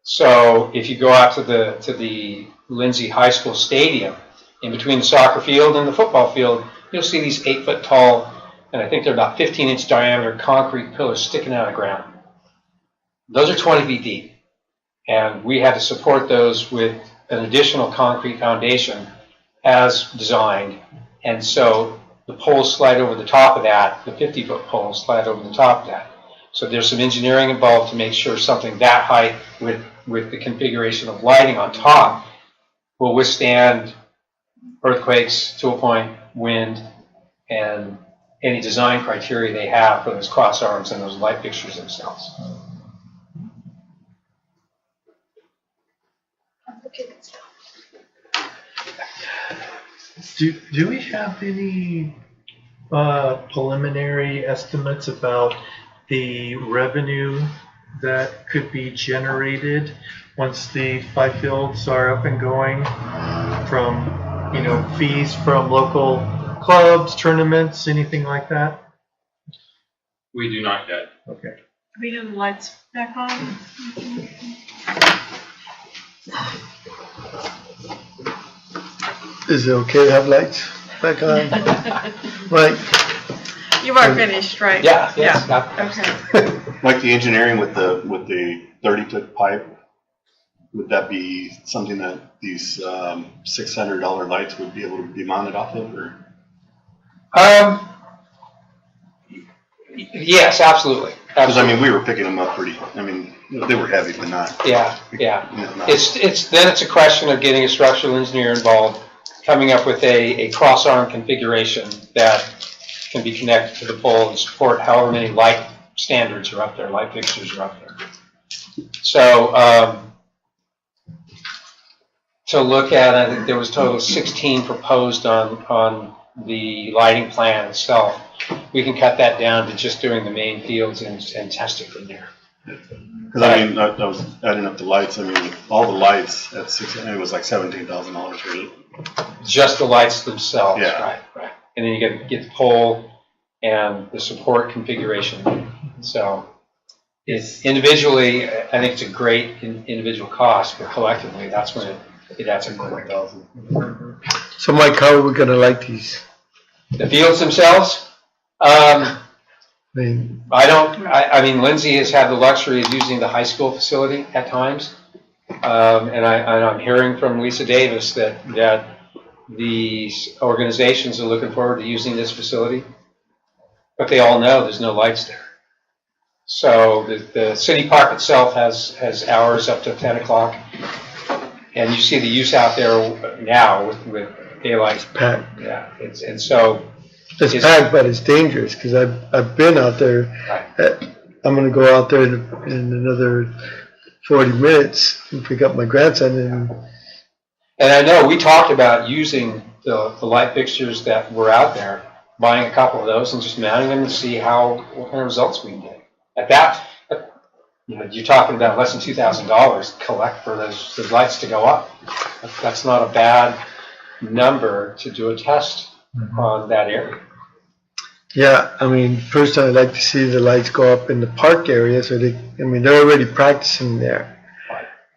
So if you go out to the Lindsay High School stadium, in between the soccer field and the football field, you'll see these 8-foot tall, and I think they're about 15-inch diameter concrete pillars sticking out of the ground. Those are 20 feet deep, and we had to support those with an additional concrete foundation as designed, and so the poles slide over the top of that, the 50-foot poles slide over the top of that. So there's some engineering involved to make sure something that height with the configuration of lighting on top will withstand earthquakes to a point, wind, and any design criteria they have for those cross arms and those light fixtures themselves. Do we have any preliminary estimates about the revenue that could be generated once the 5 fields are up and going from, fees from local clubs, tournaments, anything like that? We do not yet. Okay. We have the lights back on. Is it okay to have lights back on? Right. You are finished, right? Yeah. Okay. Like the engineering with the 30-foot pipe, would that be something that these $600 lights would be able to be mounted off of, or? Yes, absolutely. Because we were picking them up they were heavy, but not. Yeah. Not. It's a question of getting a structural engineer involved, coming up with a cross arm configuration that can be connected to the pole and support however many light standards are up there, light fixtures are up there. So to look at, I think there was a total of 16 proposed on the lighting plan itself. We can cut that down to just doing the main fields and test it from there. Because I was adding up the lights. All the lights at it was like $17,000 for it. Just the lights themselves, Yeah. right. And then you get the pole and the support configuration. So it's individually, I think it's a great individual cost, but collectively, that's when it adds up to $100,000. So Mike, how are we gonna light these? The fields themselves, Lindsay has had the luxury of using the high school facility at times. And I'm hearing from Lisa Davis that these organizations are looking forward to using this facility, but they all know there's no lights there. So the city park itself has hours up to 10 o'clock, and you see the use out there now with daylight. Packed. Yeah, and so. It's packed, but it's dangerous because I've been out there. I'm going to go out there in another 40 minutes and pick up my grandson. And I know we talked about using the light fixtures that were out there, buying a couple of those and just mounting them and see what kind of results we can get. At that, you're talking about less than $2,000 collect for those lights to go up. That's not a bad number to do a test on that area. Yeah, I mean, personally, I'd like to see the lights go up in the park area so they're already practicing there.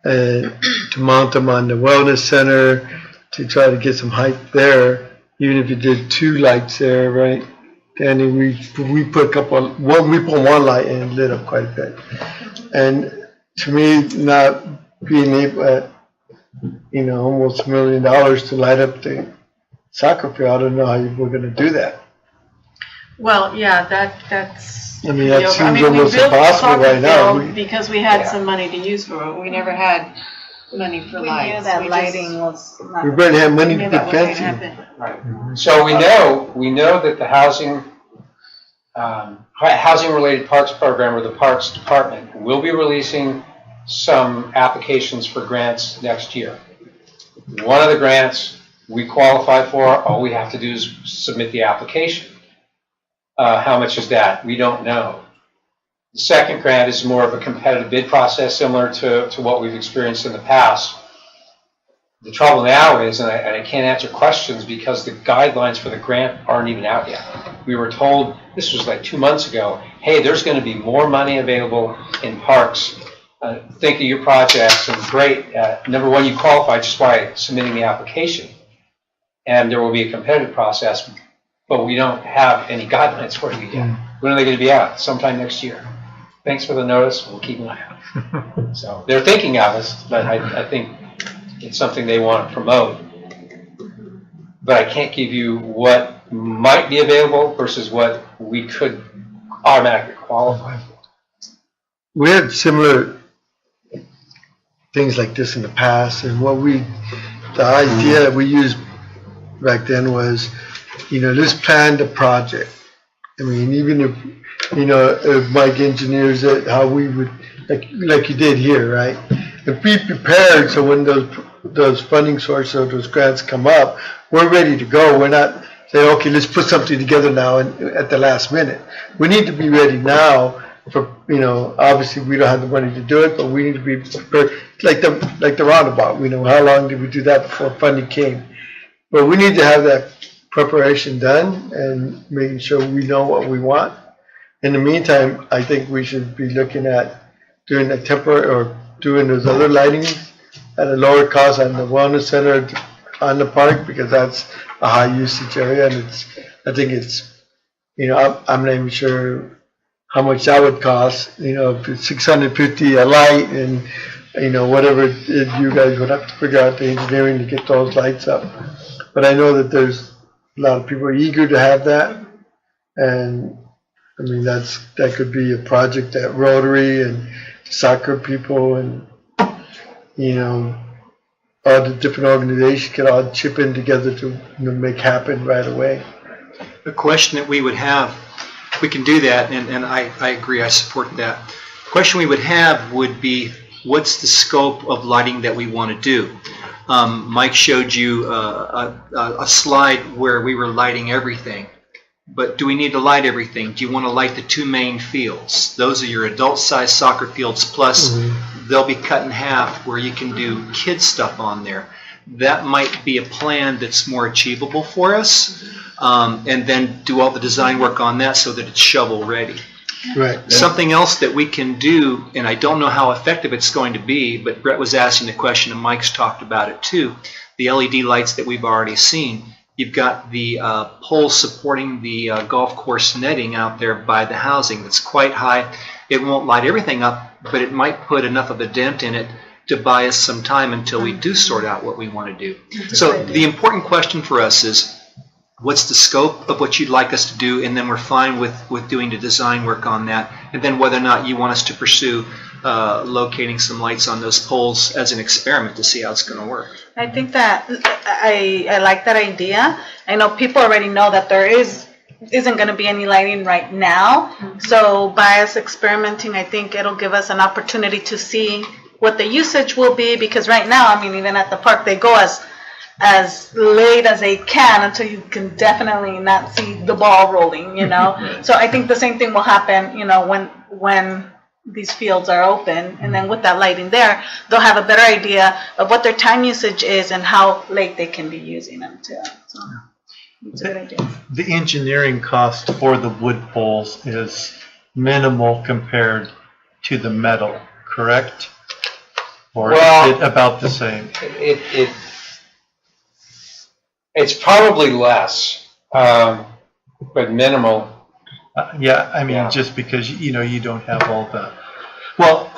And to mount them on the wellness center, to try to get some height there, even if you did 2 lights there, right? And we put one light in and lit up quite a bit. And to me, not being able at, almost $1 million to light up the soccer field, I don't know how we're going to do that. Well, yeah, that's. I mean, that seems almost we built the impossible right now. soccer field because we had some money to use for it. We never had money for lights. We knew that We lighting just- was not. We barely had money we to knew put that wasn't fencing. gonna happen. Right. So we know that the housing-related parks program, or the Parks Department, will be releasing some applications for grants next year. One of the grants we qualify for, all we have to do is submit the application. How much is that? We don't know. The second grant is more of a competitive bid process, similar to what we've experienced in the past. The trouble now is, and I can't answer questions because the guidelines for the grant aren't even out yet. We were told, this was like 2 months ago, hey, there's going to be more money available in parks. Think of your projects, and great. Number one, you qualify just by submitting the application. And there will be a competitive process, but we don't have any guidelines for it yet. When are they going to be out? Sometime next year. Thanks for the notice. We'll keep an eye out. So they're thinking of us, but I think it's something they want to promote. But I can't give you what might be available versus what we could automatically qualify for. We had similar things like this in the past, and the idea that we used back then was, let's plan the project. I mean, even if Mike engineers it, how we would, like you did here, right? And be prepared so when those funding sources or those grants come up, we're ready to go. We're not saying, okay, let's put something together now and at the last minute. We need to be ready now for, obviously we don't have the money to do it, but we need to be prepared. Like the roundabout, how long did we do that before funding came? But we need to have that preparation done and making sure we know what we want. In the meantime, I think we should be looking at doing a temporary or doing those other lighting at a lower cost on the wellness center on the park, because that's a high usage area, and I think it's I'm not even sure how much that would cost. If it's $650 a light, and whatever you guys would have to figure out the engineering to get those lights up. But I know that there's a lot of people eager to have that, and I mean that could be a project that Rotary and soccer people and all the different organizations could all chip in together to make happen right away. The question that we would have, we can do that, and I agree, I support that. The question we would have would be, what's the scope of lighting that we want to do? Mike showed you a slide where we were lighting everything. But do we need to light everything? Do you want to light the 2 main fields? Those are your adult-sized soccer fields, plus they'll be cut in half where you can do kid stuff on there. That might be a plan that's more achievable for us, and then do all the design work on that so that it's shovel-ready. Right. Something else that we can do, and I don't know how effective it's going to be, but Brett was asking the question, and Mike's talked about it too, the LED lights that we've already seen. You've got the poles supporting the golf course netting out there by the housing that's quite high. It won't light everything up, but it might put enough of a dent in it to buy us some time until we do sort out what we want to do. So the important question for us is, what's the scope of what you'd like us to do, and then we're fine with doing the design work on that, and then whether or not you want us to pursue locating some lights on those poles as an experiment to see how it's going to work. I think that I like that idea. I know people already know that there isn't going to be any lighting right now. So by us experimenting, I think it'll give us an opportunity to see what the usage will be, because right now, I mean, even at the park, they go as late as they can until you can definitely not see the ball rolling, you know. So I think the same thing will happen, you know, when these fields are open, and then with that lighting there, they'll have a better idea of what their time usage is and how late they can be using them too. So it's a good idea. The engineering cost for the wood poles is minimal compared to the metal, correct? Or Well, is it about the same? It's probably less, but minimal. Yeah, I mean, just because, you know, you don't have all the, well,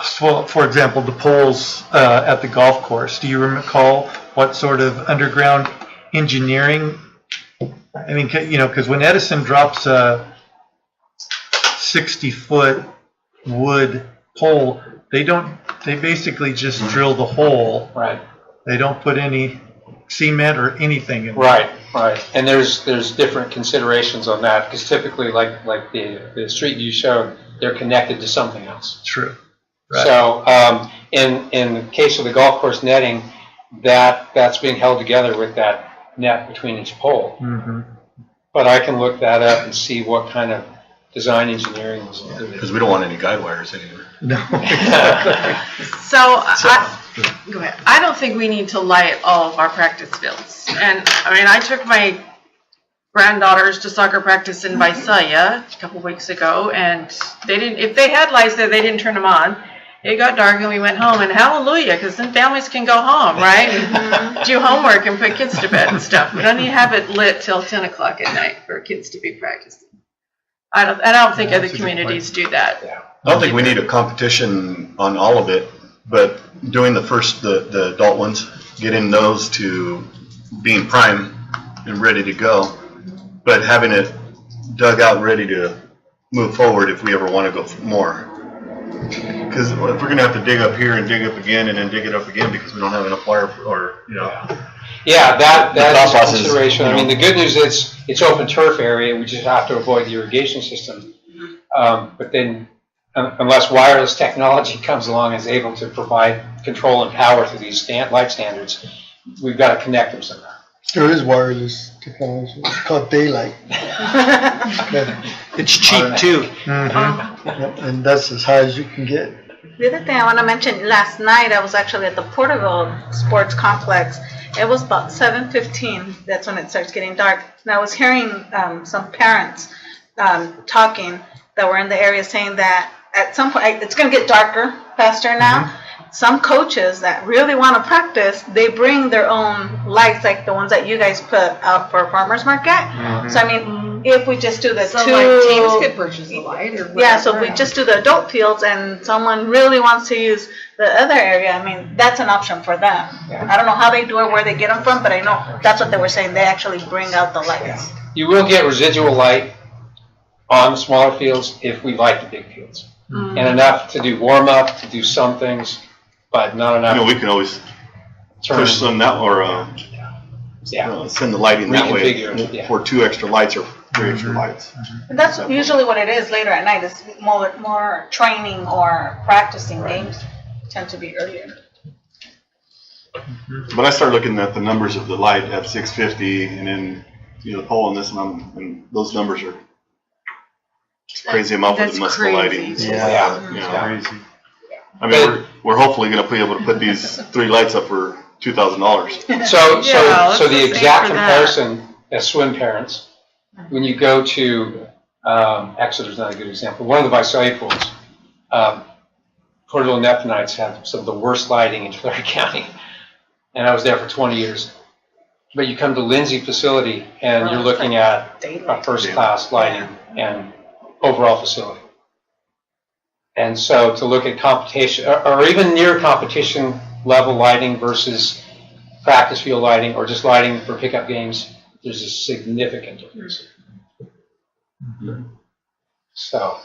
for example, the poles at the golf course, do you recall what sort of underground engineering? I mean, you know, because when Edison drops a 60-foot wood pole, they basically just drill the hole. Right. They don't put any cement or anything in. Right. And there's different considerations on that, because typically, like the street you showed, they're connected to something else. True. Right. So in the case of the golf course netting, that's being held together with that net between each pole. Mm-hmm. But I can look that up and see what kind of design engineering was included. Because we don't want any guide wires anywhere. No. So, go ahead. I don't think we need to light all of our practice fields. And I mean, I took my granddaughters to soccer practice in Visalia a couple weeks ago, and they didn't. If they had lights there, they didn't turn them on. It got dark and we went home, and hallelujah, because then families can go home, right? And do homework and put kids to bed and stuff. We don't need to have it lit till 10 o'clock at night for kids to be practicing. I don't think other communities do that. I don't think we need a competition on all of it, but doing the adult ones, getting those to being prime and ready to go, but having it dug out and ready to move forward if we ever want to go for more. Because if we're going to have to dig up here and dig up again and then dig it up again because we don't have enough wire or, you know. Yeah, that is a process, consideration. you know. I mean, the good news is it's open turf area. We just have to avoid the irrigation system. But then, unless wireless technology comes along and is able to provide control and power through these light standards, we've got to connect them somehow. There is wireless technology. It's called daylight. It's cheap too. Mm-hmm. And that's as high as you can get. The other thing I want to mention, last night I was actually at the Porterville Sports Complex. It was about 7:15. That's when it starts getting dark. And I was hearing some parents talking that were in the area saying that at some point, it's going to get darker faster now. Mm-hmm. Some coaches that really want to practice, they bring their own lights, like the ones that you guys put out for a farmer's market. Mm-hmm. So, I mean, if we just do the so two... like teams could purchase a light or whatever. Yeah, so if we just do the adult fields and someone really wants to use the other area, I mean, that's an option for them. Yeah. I don't know how they do it, where they get them from, but I know that's what they were saying. They actually bring out the lights. Yeah. You will get residual light on smaller fields if we light the big fields. Mm-hmm. And enough to do warm-up, to do some things, but not enough. You know, we can always push some that or send the lighting that way for 2 extra lights or 3 extra lights. And that's usually what it is later at night. Is more training or practicing. Games tend to be earlier. But I start looking at the numbers of the light at 650, and then the pole and this, and those numbers are crazy amount for the municipal lighting. Crazy. I mean, we're hopefully going to be able to put these 3 lights up for $2,000. So the exact comparison as swim parents, when you go to Exeter's not a good example. One of the Visalia pools, Porterville and Neptunites have some of the worst lighting in Tulare County, and I was there for 20 years. But you come to Lindsay facility, and you're looking at a first-class lighting and overall facility. And so to look at competition, or even near competition level lighting versus practice field lighting, or just lighting for pickup games, there's a significant difference. Mm-hmm. So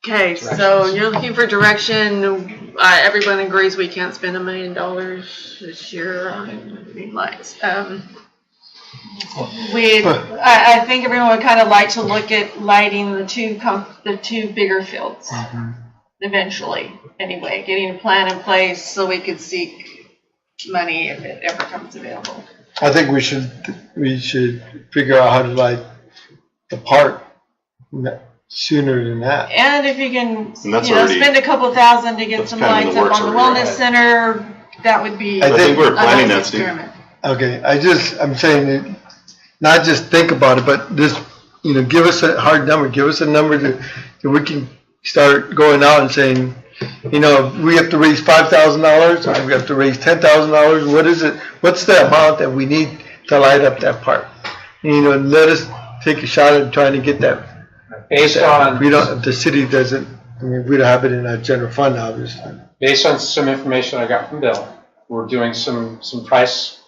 Okay, so you're looking for direction. Everyone agrees we can't spend $1 million this year on green lights. I think everyone would kind of like to look at lighting the two bigger fields eventually. Anyway, getting a plan in place so we could seek money if it ever comes available. I think we should figure out how to light the park sooner than that. And if you can, that's spend a couple $1,000 to get that's some kind of in lights the up on the works already, wellness right? center, that would be I think we're a planning nice that, Steve. experiment. Okay, I'm saying that not just think about it, but just, give us a hard number, give us a number that we can start going out and saying, we have to raise $5,000, or we have to raise $10,000, what is it, what's the amount that we need to light up that park? Let us take a shot at trying to get that. Based on, If the city doesn't, we don't have it in our general fund, obviously. based on some information I got from Bill, we're doing some price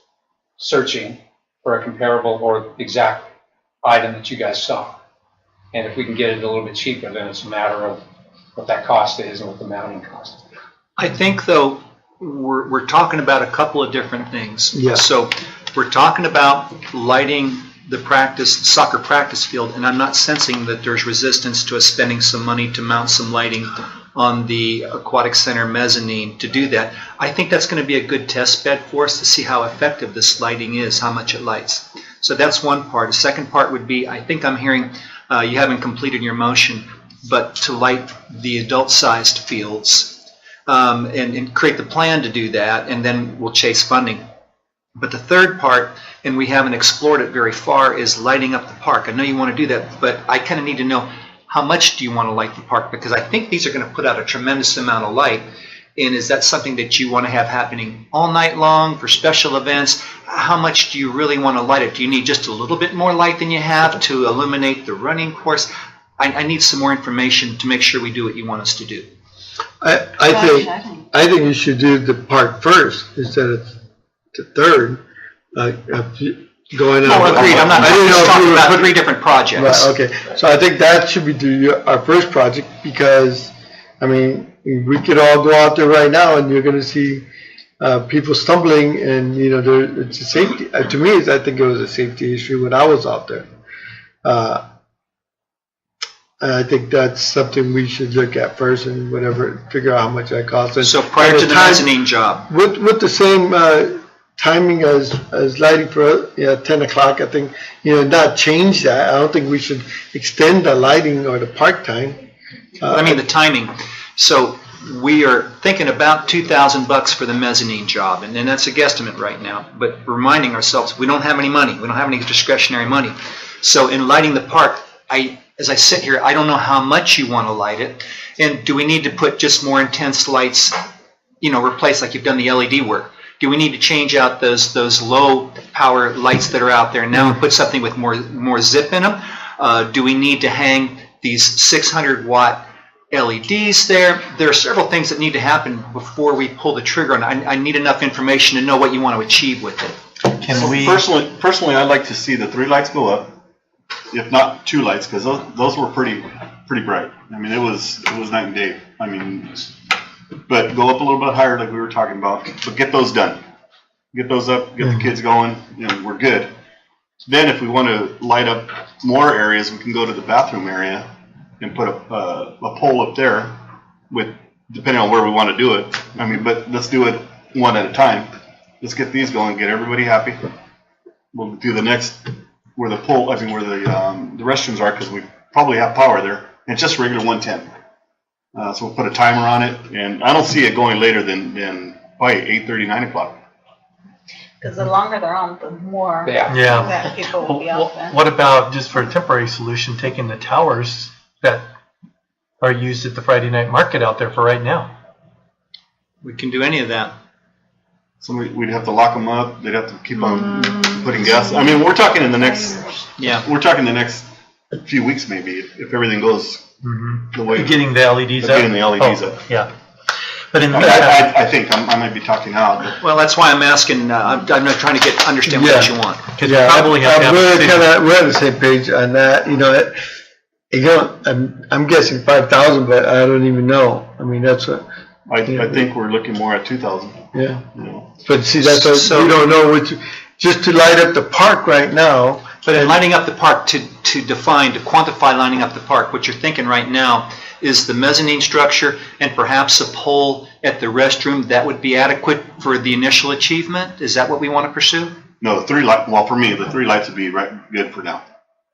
searching for a comparable or exact item that you guys saw. And if we can get it a little bit cheaper, then it's a matter of what that cost is and what the mounting cost is. I think, though, we're talking about a couple of different things. Yeah. So we're talking about lighting the soccer practice field, and I'm not sensing that there's resistance to us spending some money to mount some lighting on the aquatic center mezzanine to do that. I think that's going to be a good test bed for us to see how effective this lighting is, how much it lights. So that's one part. The second part would be, I think I'm hearing you haven't completed your motion, but to light the adult-sized fields and create the plan to do that, and then we'll chase funding. But the third part, and we haven't explored it very far, is lighting up the park. I know you want to do that, but I kind of need to know how much do you want to light the park, because I think these are going to put out a tremendous amount of light. And is that something that you want to have happening all night long for special events? How much do you really want to light it? Do you need just a little bit more light than you have to illuminate the running course? I need some more information to make sure we do what you want us to do. I think you should do the park first instead of the third. Going on. No, agreed. I'm not just talking about three different projects. Right, okay, so I think that should be our first project, because, we could all go out there right now and you're going to see people stumbling, and it's a safety. To me, I think it was a safety issue when I was out there. I think that's something we should look at first, and figure out how much that costs. And so prior to the mezzanine job, with the same timing as lighting for 10 o'clock, I think not change that. I don't think we should extend the lighting or the park time. the timing. So we are thinking about $2,000 for the mezzanine job, and that's a guesstimate right now. But reminding ourselves, we don't have any money. We don't have any discretionary money. So in lighting the park, as I sit here, I don't know how much you want to light it, and do we need to put just more intense lights? Replace like you've done the LED work. Do we need to change out those low power lights that are out there now and put something with more zip in them? Do we need to hang these 600-watt LEDs there? There are several things that need to happen before we pull the trigger on it. I need enough information to know what you want to achieve with it. Can we? Personally, I'd like to see the 3 lights go up, if not 2 lights, because those were pretty bright. It was night and day. But go up a little bit higher, like we were talking about. But get those done. Get those up. Get the kids going. We're good. Then, if we want to light up more areas, we can go to the bathroom area and put a pole up there, depending on where we want to do it. But let's do it one at a time. Let's get these going. Get everybody happy. We'll do the next where the pole. Where the restrooms are, because we probably have power there. And it's just regular 110. So we'll put a timer on it, and I don't see it going later than probably 8:30, 9 o'clock. Because the longer they're on, the more Yeah. that people will be out there. What about, just for a temporary solution, taking the towers that are used at the Friday night market out there for right now? We can do any of that. So we'd have to lock them up. They'd have to keep on putting gas. We're talking in the next. Yeah. We're talking the next few weeks, maybe, if everything goes the way. Getting the LEDs up. Getting the LEDs up. Yeah. But in the I think I might be talking out. But Well, that's why I'm asking. I'm not trying to understand what you want. Because you probably have to have a decision. We're on the same page on that. You know, I'm guessing 5,000, but I don't even know. I mean, that's what. I think we're looking more at 2,000. Yeah. You know. But see, that's what So- we don't know which, just to light up the park right now. But in lighting up the park, to quantify lining up the park, what you're thinking right now is the mezzanine structure and perhaps a pole at the restroom, that would be adequate for the initial achievement? Is that what we want to pursue? No, the 3 light. Well, for me, the 3 lights would be good for now.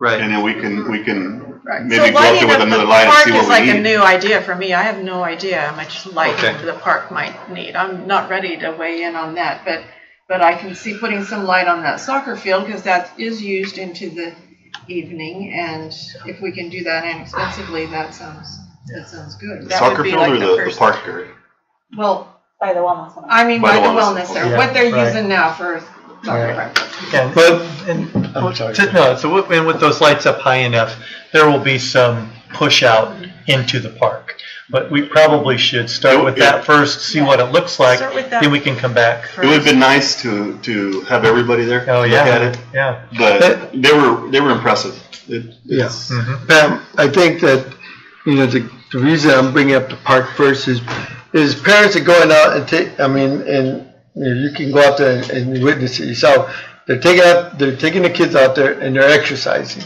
Right. And then we can Right. maybe So go up lighting there with up another the light and park see is what we like a need. new idea for me. I have no idea how much lighting Okay. the park might need. I'm not ready to weigh in on that, but I can see putting some light on that soccer field because that is used into the evening, and if we can do that inexpensively, that sounds good. That Soccer would be field like or the the first. park area? Well, By the wellness center. I mean By by the the wellness. wellness center, Yeah, what they're right. using now for soccer Right. practice. And, But, and with those lights up high enough, there will be some push out into the park. But we probably should start with that first, see what it looks like, Start with that then we can come back. It would have been nice to have everybody there. Oh, look yeah, at it, yeah. but they were impressive. It's, Mhm. Pam, I think that, the reason I'm bringing up the park first is parents are going out and and you can go out there and witness it yourself. They're taking the kids out there and they're exercising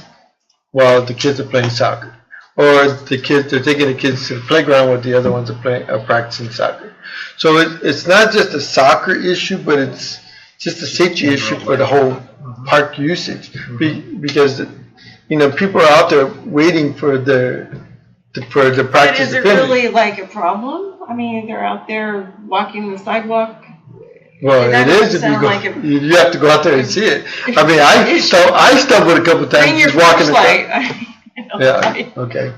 while the kids are playing soccer. Or they're taking the kids to the playground while the other ones are practicing soccer. So it's not just a soccer issue, but it's just a safety issue for the whole park usage. Because, people are out there waiting for the But practice is to it finish. really like a problem? I mean, they're out there walking the sidewalk. Well, That it is doesn't if you sound go, like it. you have to go out there and see it. I mean, I stumbled a couple Bring times your just walking the flashlight. Yeah, okay.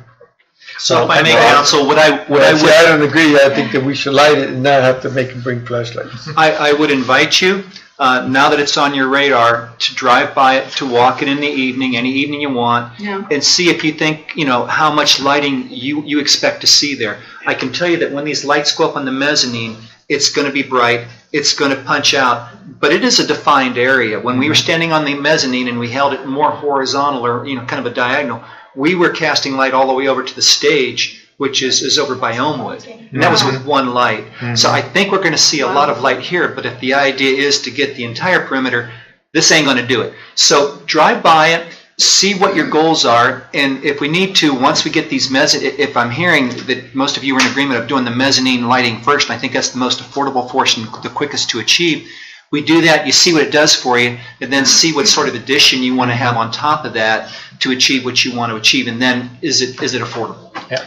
So if I may, counsel, what I Well, see, I don't agree. I think that we should light it and not have to make them bring flashlights. I would invite you, now that it's on your radar, to drive by it, to walk it in the evening, any evening you want, Yeah. and see if you think, how much lighting you expect to see there. I can tell you that when these lights go up on the mezzanine, it's going to be bright, it's going to punch out, but it is a defined area. When we were standing on the mezzanine and we held it more horizontal or, kind of a diagonal, we were casting light all the way over to the stage, which is over by Elmwood. And that was with one light. So I think we're going to see a lot of light here, but if the idea is to get the entire perimeter, this ain't going to do it. So drive by it, see what your goals are, and if we need to, once we get these if I'm hearing that most of you are in agreement of doing the mezzanine lighting first, and I think that's the most affordable portion, the quickest to achieve, we do that, you see what it does for you, and then see what sort of addition you want to have on top of that to achieve what you want to achieve, and then is it affordable? Yeah,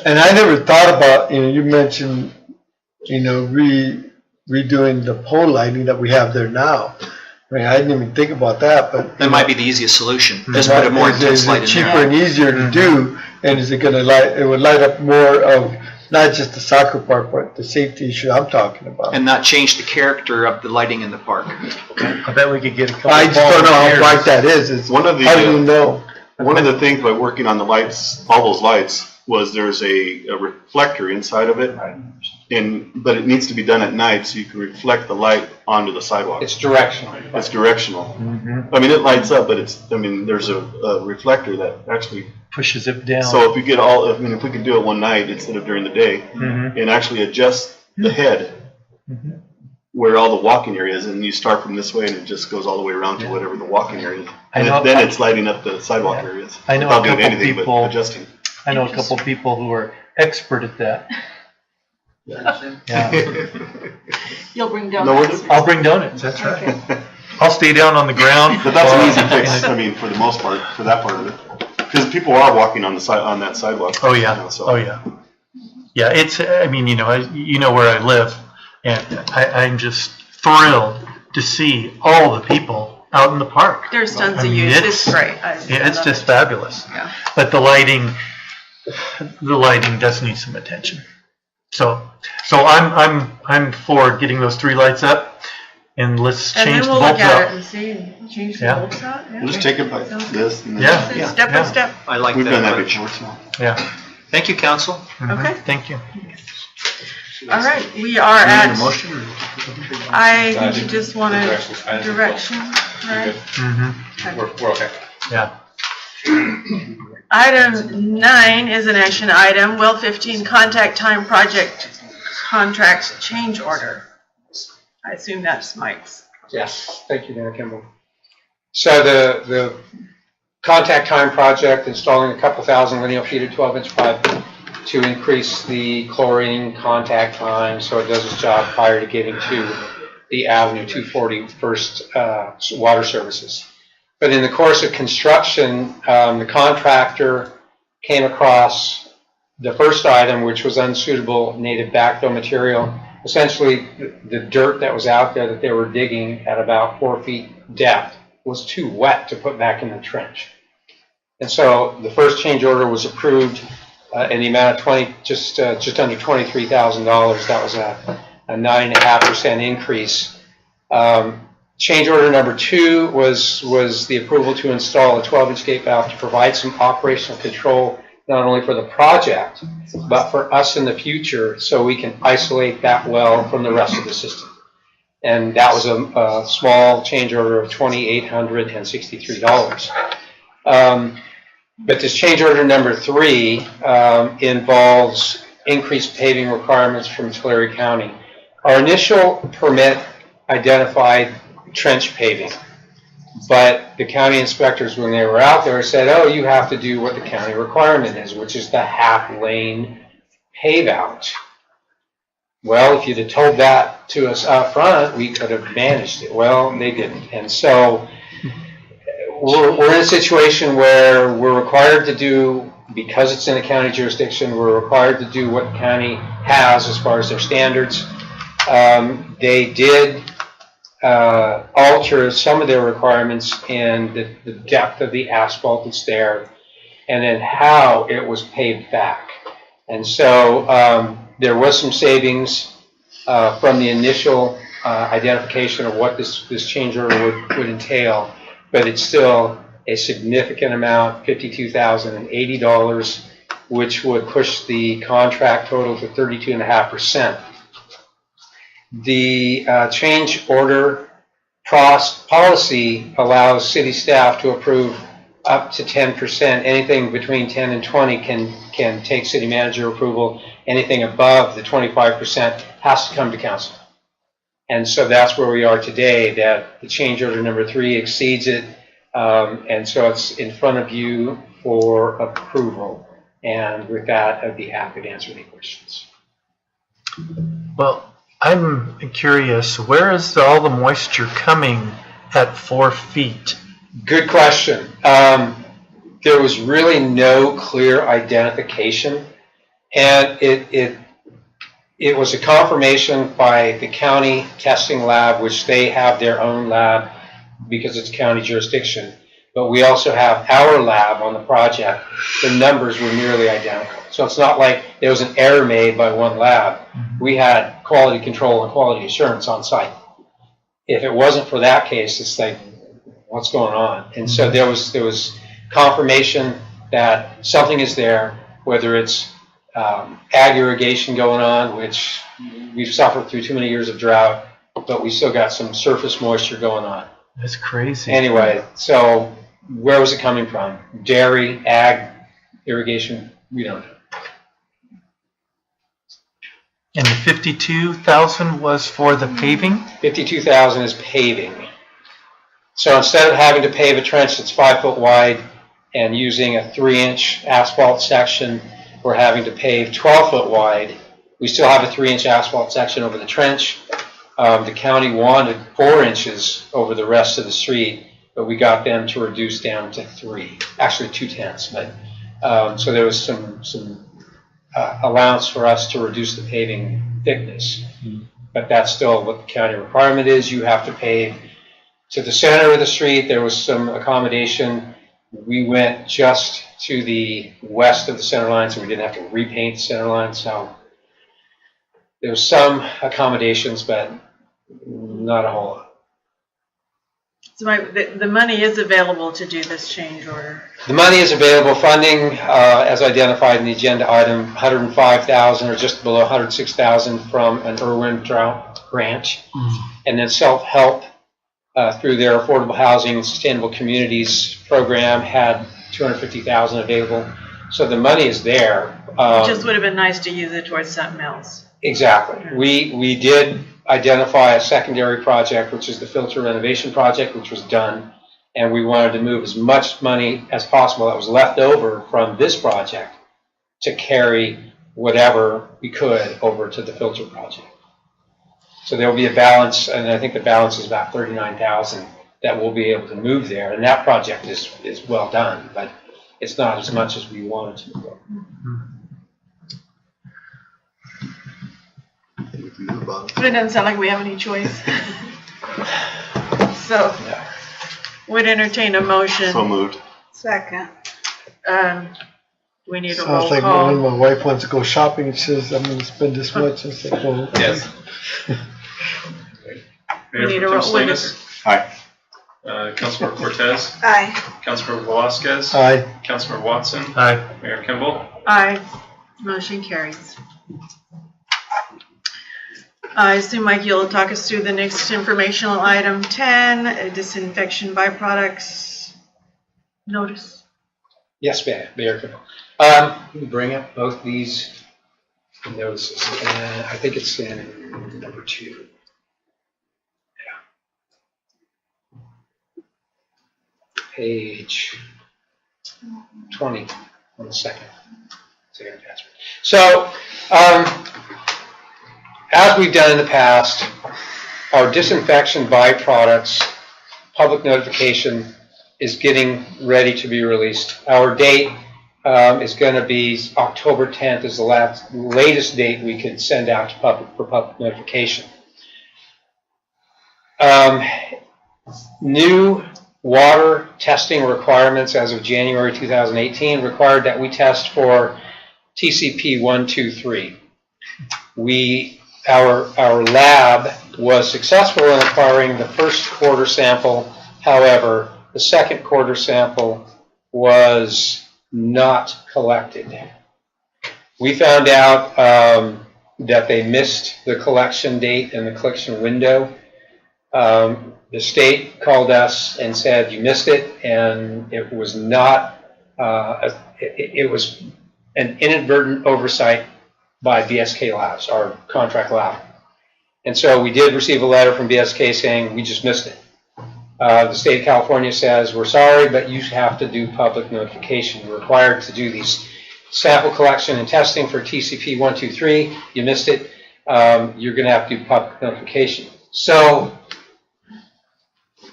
and I never thought about, you mentioned, redoing the pole lighting that we have there now. I mean, I didn't even think about that, but. That might be the easiest solution. Just put a more intense light in Is it cheaper there. and easier to do, and is it gonna it would light up more of, not just the soccer park, but the safety issue I'm talking about. And not change the character of the lighting in the park. I bet we could get a couple. I just don't know how volunteers. bright that is. It's, One of the, how do you know? One of the things by working on the lights, all those lights, was there's a reflector inside of it, but it needs to be done at night so you can reflect the light onto the sidewalk. It's directional. It's directional. I mean, it lights up, but there's a reflector that actually Pushes it down. So if we could do it one night instead of during the day, and actually adjust the head where all the walking area is, and you start from this way and it just goes all the way around to whatever the walking area is. And then it's lighting up the sidewalk areas. I know without a doing couple anything people. but adjusting. I know a couple people who are expert at that. Yeah. You'll bring No, donuts. I'll bring donuts. That's right. I'll stay down on the ground. But that's an easy fix. I mean, for the most part, for that part of it, because people are walking on that sidewalk. Oh yeah. So. Oh yeah. Yeah. It's. I mean, you know where I live, and I'm just thrilled to see all the people out in the park. There's tons I of mean, use. It's great. Yeah, it's just fabulous. Yeah. But the lighting does need some attention. So I'm for getting those 3 lights up, and let's And change then the we'll look bulbs at it up. and see, and change the Yeah. bulbs out. Yeah. We'll just take it by this. And then Yeah. Step by step. I like We've that. done that approach. before, so. Yeah. Thank you, council. Okay. Thank you. All right, we are Do you need at, a motion or? I think you just want a Direction's fine. direction, right? Mm-hmm. We're okay. Yeah. Item 9 is an action item, Well 15 Contact Time Project Contract Change Order. I assume that's Mike's. Yes, thank you, Mayor Kimball. So the contact time project, installing a couple thousand linear feet of 12-inch pipe to increase the chlorine contact time so it does its job prior to getting to the Avenue 240 first water services. But in the course of construction, the contractor came across the first item, which was unsuitable native backfill material. Essentially, the dirt that was out there that they were digging at about 4 feet depth was too wet to put back in the trench. And so the first change order was approved in the amount of just under $23,000. That was a 9.5% increase. Change order number 2 was the approval to install a 12-inch gate valve to provide some operational control, not only for the project, but for us in the future, so we can isolate that well from the rest of the system. And that was a small change order of $2,863. But this change order number 3 involves increased paving requirements from Tulare County. Our initial permit identified trench paving, but the county inspectors, when they were out there, said, oh, you have to do what the county requirement is, which is the half-lane pave out. Well, if you'd have told that to us up front, we could have managed it. Well, they didn't. And so we're in a situation where we're required to do, because it's in a county jurisdiction, we're required to do what the county has as far as their standards. They did alter some of their requirements in the depth of the asphalt that's there, and then how it was paved back. And so there was some savings from the initial identification of what this change order would entail, but it's still a significant amount, $52,080, which would push the contract total to 32.5%. The change order policy allows city staff to approve up to 10%. Anything between 10 and 20 can take city manager approval. Anything above the 25% has to come to council. And so that's where we are today, that the change order number 3 exceeds it. And so it's in front of you for approval. And with that, I'd be happy to answer any questions. Well, I'm curious, where is all the moisture coming at 4 feet? Good question. There was really no clear identification, and it was a confirmation by the county testing lab, which they have their own lab because it's county jurisdiction. But we also have our lab on the project. The numbers were nearly identical. So it's not like there was an error made by one lab. We had quality control and quality assurance on site. If it wasn't for that case, it's like, what's going on? And so there was confirmation that something is there, whether it's ag irrigation going on, which we've suffered through too many years of drought, but we still got some surface moisture going on. That's crazy. Anyway, so where was it coming from? Dairy, ag, irrigation, we don't know. And the 52,000 was for the paving? 52,000 is paving. So instead of having to pave a trench that's 5 foot wide and using a 3-inch asphalt section, we're having to pave 12 foot wide. We still have a 3-inch asphalt section over the trench. The county wanted 4 inches over the rest of the street, but we got them to reduce down to 3, actually 2/10. But so there was some allowance for us to reduce the paving thickness. But that's still what the county requirement is. You have to pave to the center of the street. There was some accommodation. We went just to the west of the center line, so we didn't have to repaint the center line. So there was some accommodations, but not a whole lot. So the money is available to do this change order. The money is available. Funding, as identified in the agenda item, $105,000 or just below $106,000 from an Irwin Drought grant, and then self-help through their Affordable Housing and Sustainable Communities program had $250,000 available. So the money is there. It just would have been nice to use it towards something else. Exactly. We did identify a secondary project, which is the filter renovation project, which was done, and we wanted to move as much money as possible that was left over from this project to carry whatever we could over to the filter project. So there will be a balance, and I think the balance is about $39,000 that we'll be able to move there, and that project is well done, but it's not as much as we wanted to move over. But it doesn't sound like we have any choice. So, would entertain a motion. So moved. Second. We need a Sounds roll like call. when my wife wants to go shopping and she says, I'm gonna spend this much. I say, well. Yes. We need a Mayor Pro roll. Tem Slavis? Aye. Councilmember Cortez? Aye. Councilmember Velasquez? Aye. Councilmember Watson? Aye. Mayor Kimball? Aye. Motion carries. I assume, Mike, you'll talk us through the next informational item 10, disinfection byproducts notice. Yes, ma'am, Mayor Kimball. Let me bring up both these notices. I think it's in number 2. Page 20 on the second. So, as we've done in the past, our disinfection byproducts public notification is getting ready to be released. Our date is going to be October 10th is the latest date we can send out to for public notification. New water testing requirements as of January 2018 required that we test for TCP 123. Our lab was successful in acquiring the first quarter sample. However, the second quarter sample was not collected. We found out that they missed the collection date and the collection window. The state called us and said, you missed it, and it was not, it was an inadvertent oversight by BSK Labs, our contract lab. And so we did receive a letter from BSK saying, we just missed it. The state of California says, we're sorry, but you have to do public notification. You're required to do these sample collection and testing for TCP 123. You missed it. You're going to have to do public notification. So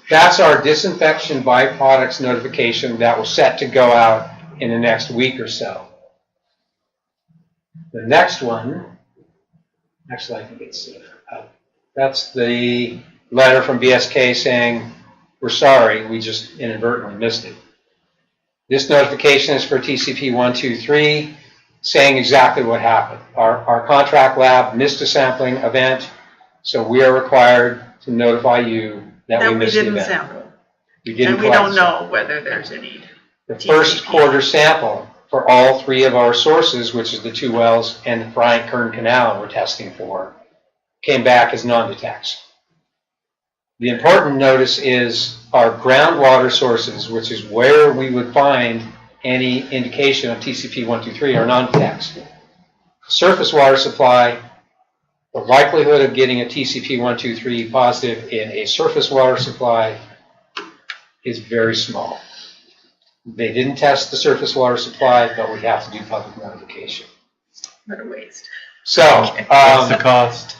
that's our disinfection byproducts notification that was set to go out in the next week or so. The next one, actually I think it's, that's the letter from BSK saying, we're sorry, we just inadvertently missed it. This notification is for TCP 123, saying exactly what happened. Our contract lab missed a sampling event, so we are required to notify you that we missed the event. Sample. We didn't And we don't know whether there's any. The first quarter sample for all 3 of our sources, which is the 2 wells and the Bryant Kern Canal we're testing for, came back as non-detects. The important notice is our groundwater sources, which is where we would find any indication of TCP 123, are non-detects. Surface water supply, the likelihood of getting a TCP 123 positive in a surface water supply is very small. They didn't test the surface water supply, but we have to do public notification. What a waste. So, What's the cost?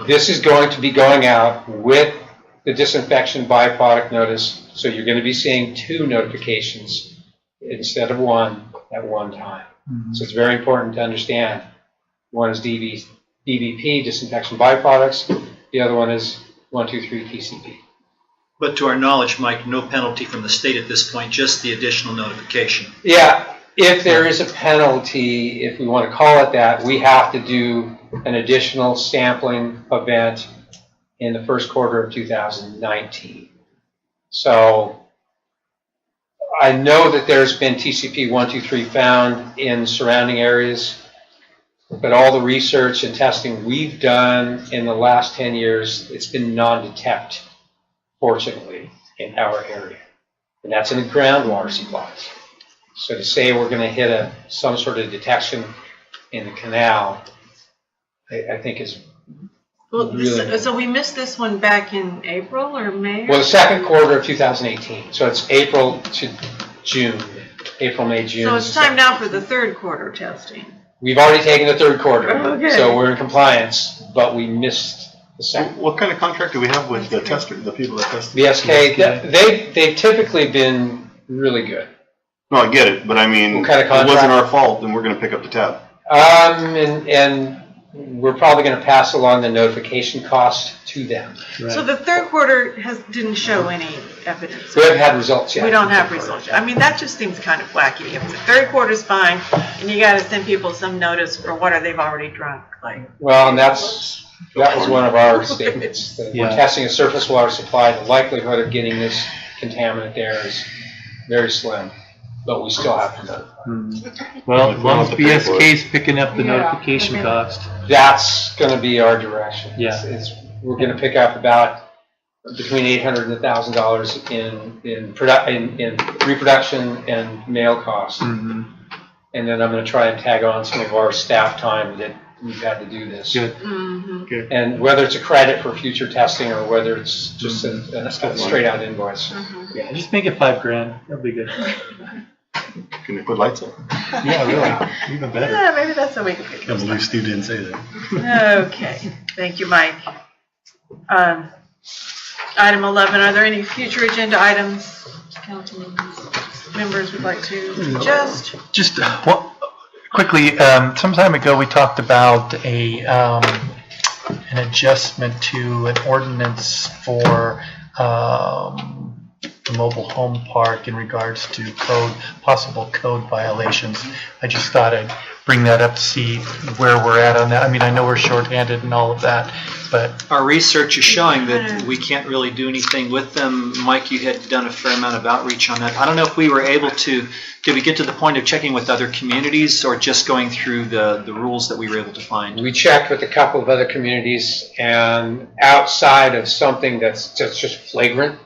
this is going to be going out with the disinfection byproduct notice, so you're going to be seeing 2 notifications instead of 1 at one time. So it's very important to understand. One is DBP, disinfection byproducts. The other one is 123 TCP. But to our knowledge, Mike, no penalty from the state at this point, just the additional notification. Yeah, if there is a penalty, if we want to call it that, we have to do an additional sampling event in the first quarter of 2019. So I know that there's been TCP 123 found in surrounding areas, but all the research and testing we've done in the last 10 years, it's been non-detect, fortunately, in our area. And that's in the groundwater supplies. So to say we're gonna hit some sort of detection in the canal, I think is Well, really. so we missed this one back in April or May? Well, the second quarter of 2018, so it's April to June, April, May, June. So it's time now for the third quarter testing. We've already taken the third quarter, Okay. so we're in compliance, but we missed the second. What kind of contract do we have with the tester, the people that test? BSK, they've typically been really good. No, I get it, but I mean, What kind of it wasn't contract? our fault, then we're gonna pick up the tab. And we're probably gonna pass along the notification cost to them. So the third quarter didn't show any evidence. We haven't had results yet. We don't have results. I mean, that just seems kind of wacky. If the third quarter's fine, and you gotta send people some notice for water they've already drunk, like. Well, and that was one of our statements. That We're Yeah. testing a surface water supply. The likelihood of getting this contaminant there is very slim, but we still have to notify. Well, as long as BSK's picking up the notification cost. That's gonna be our direction. Yeah. We're gonna pick up about between $800 and $1,000 in reproduction and mail costs. Mm-hmm. And then I'm gonna try and tag on some of our staff time that we've had to do this. Good. Mhm. Good. And whether it's a credit for future testing or whether it's just a straight out invoice. Yeah, just make it $5,000. That'll be good. Can they put lights up? Yeah, really. Even better. Yeah, maybe that's how we can I pick can't believe Steve didn't say that. it. Okay, thank you, Mike. Item 11, are there any future agenda items council members would like to suggest? Just quickly, some time ago, we talked about an adjustment to an ordinance for the mobile home park in regards to possible code violations. I just thought I'd bring that up to see where we're at on that. I mean, I know we're shorthanded and all of that, but Our research is showing that we can't really do anything with them. Mike, you had done a fair amount of outreach on that. I don't know if we were able to, did we get to the point of checking with other communities or just going through the rules that we were able to find? We checked with a couple of other communities, and outside of something that's just flagrant,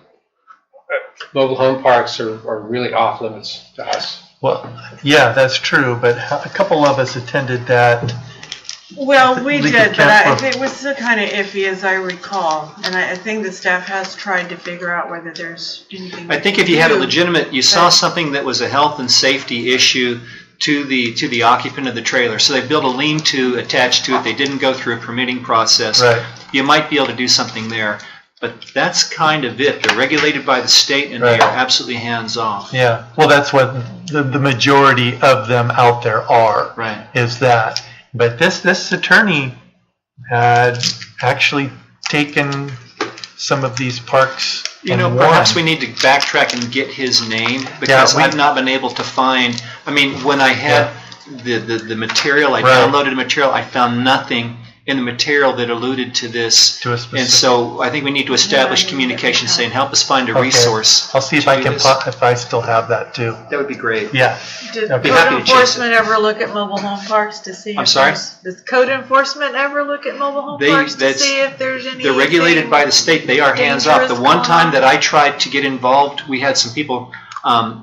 mobile home parks are really off limits to us. well, yeah, that's true, but a couple of us attended that. Well, we Legal did, but counsel. it was still kind of iffy as I recall. And I think the staff has tried to figure out whether there's anything. I think if you had a legitimate, you saw something that was a health and safety issue to the occupant of the trailer. So they built a lean-to attached to it. They didn't go through a permitting process. Right. You might be able to do something there. But that's kind of it. They're regulated by the state and they Right. are absolutely hands-off. Yeah, well, that's what the majority of them out there are. Right. Is that. But this attorney had actually taken some of these parks You and know, won. perhaps we need to backtrack and get his name because we- I've not been able to find, I mean, when I had the material, I Right. downloaded the material, I found nothing in the material that alluded to this. To a specific- And so I think we need to establish communication saying, help us find a Okay. resource. I'll see if to I do can, this. if I still have that too. That would be great. Yeah. Did I'd be code happy to chase enforcement ever look at mobile home parks to see? I'm if sorry? Does code enforcement ever look at mobile home parks to that's- see if there's any? They're regulated by the state. They are hands-off. The one time that I tried to get involved, we had some people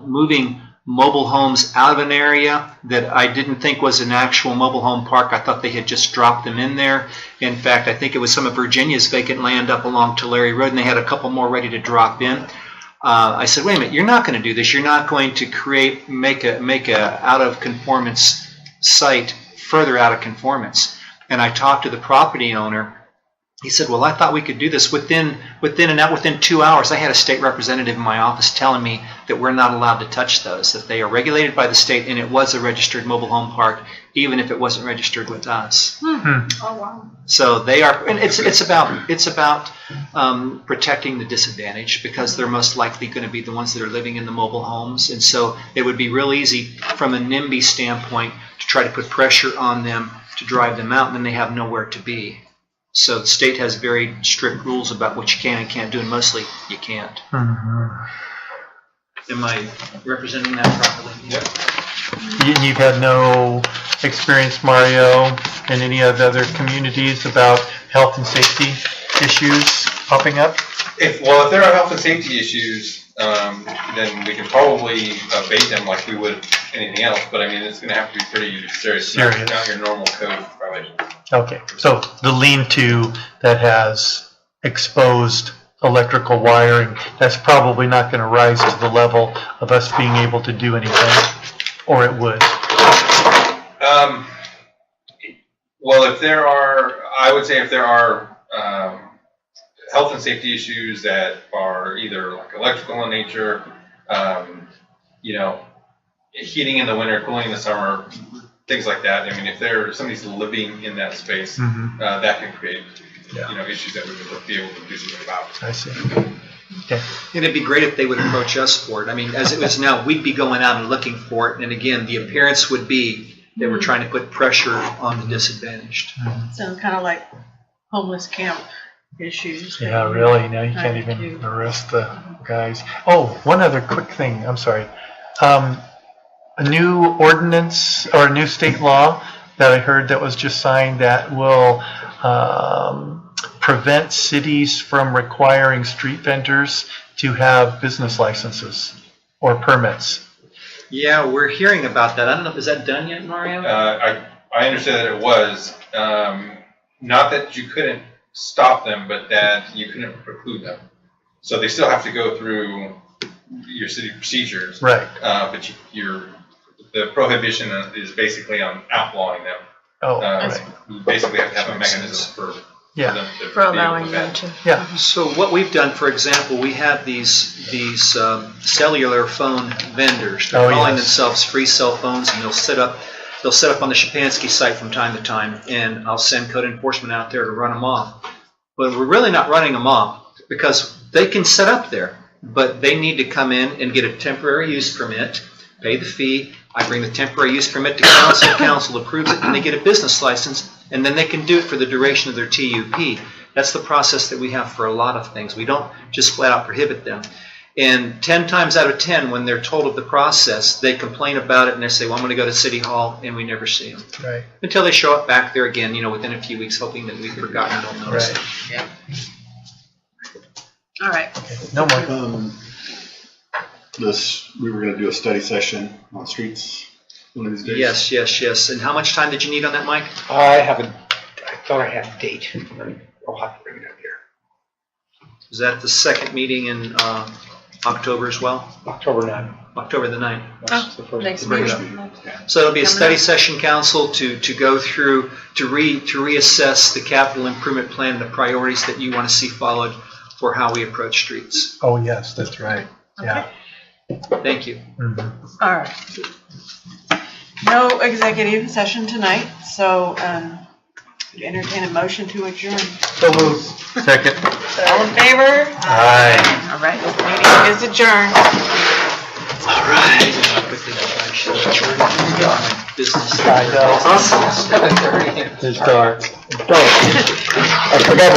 moving mobile homes out of an area that I didn't think was an actual mobile home park. I thought they had just dropped them in there. In fact, I think it was some of Virginia's vacant land up along Tulare Road, and they had a couple more ready to drop in. I said, wait a minute, you're not going to do this. You're not going to make a out of conformance site further out of conformance. And I talked to the property owner. He said, well, I thought we could do this within 2 hours. I had a state representative in my office telling me that we're not allowed to touch those, that they are regulated by the state, and it was a registered mobile home park, even if it wasn't registered with us. Oh, wow. So they are, and it's about protecting the disadvantaged because they're most likely going to be the ones that are living in the mobile homes. And so it would be real easy from a NIMBY standpoint to try to put pressure on them to drive them out, and then they have nowhere to be. So the state has very strict rules about what you can and can't do, and mostly you can't. Am I representing that properly? Yep. You've had no experience, Mario, in any of the other communities about health and safety issues popping up? If there are health and safety issues, then we can probably abate them like we would anything else, but I mean, it's gonna have to be pretty serious, not your normal code violation. Okay, so the lean-to that has exposed electrical wiring, that's probably not going to rise to the level of us being able to do anything, or it would? Well, I would say if there are health and safety issues that are either like electrical in nature, heating in the winter, cooling in the summer, things like that. I mean, if somebody's living in that space, that can create, issues that we would be able to do something about. I see. Okay. And it'd be great if they would approach us for it. I mean, as it is now, we'd be going out and looking for it. And again, the appearance would be that we're trying to put pressure on the disadvantaged. Sounds kind of like homeless camp issues. Yeah, really. Now you can't even arrest the guys. Oh, one other quick thing. I'm sorry. A new ordinance or a new state law that I heard that was just signed that will prevent cities from requiring street vendors to have business licenses or permits. Yeah, we're hearing about that. I don't know, is that done yet, Mario? I understand that it was, not that you couldn't stop them, but that you couldn't preclude them. So they still have to go through your city procedures. Right. But the prohibition is basically on outlawing them. Oh, right. You basically have to have a mechanism for them to for allowing them to. Yeah. So what we've done, for example, we have these cellular phone vendors. They're calling themselves Free Cell Phones, and they'll set up on the Shapansky site from time to time, and I'll send code enforcement out there to run them off. But we're really not running them off because they can set up there, but they need to come in and get a temporary use permit, pay the fee. I bring the temporary use permit to council, council approves it, and they get a business license, and then they can do it for the duration of their TUP. That's the process that we have for a lot of things. We don't just flat out prohibit them. And 10 times out of 10, when they're told of the process, they complain about it and they say, well, I'm going to go to City Hall, and we never see them. Right. Until they show up back there again, within a few weeks, hoping that we've forgotten and don't notice it. Yeah. All right. No more. We were going to do a study session on streets one of these days. Yes. And how much time did you need on that, Mike? I thought I had a date. I'll have to bring it up here. Is that the second meeting in October as well? October 9th. October the 9th. That's the first. Next Bring it meeting. up. So it'll be a study session, council, to go through, to reassess the capital improvement plan and the priorities that you want to see followed for how we approach streets. Oh, yes, that's right. Yeah. Thank you. All right. No executive session tonight, so entertain a motion to adjourn. So moved. Second. All in favor? Aye. All right, this meeting is adjourned. All right. Business. I know. It's dark. I forgot.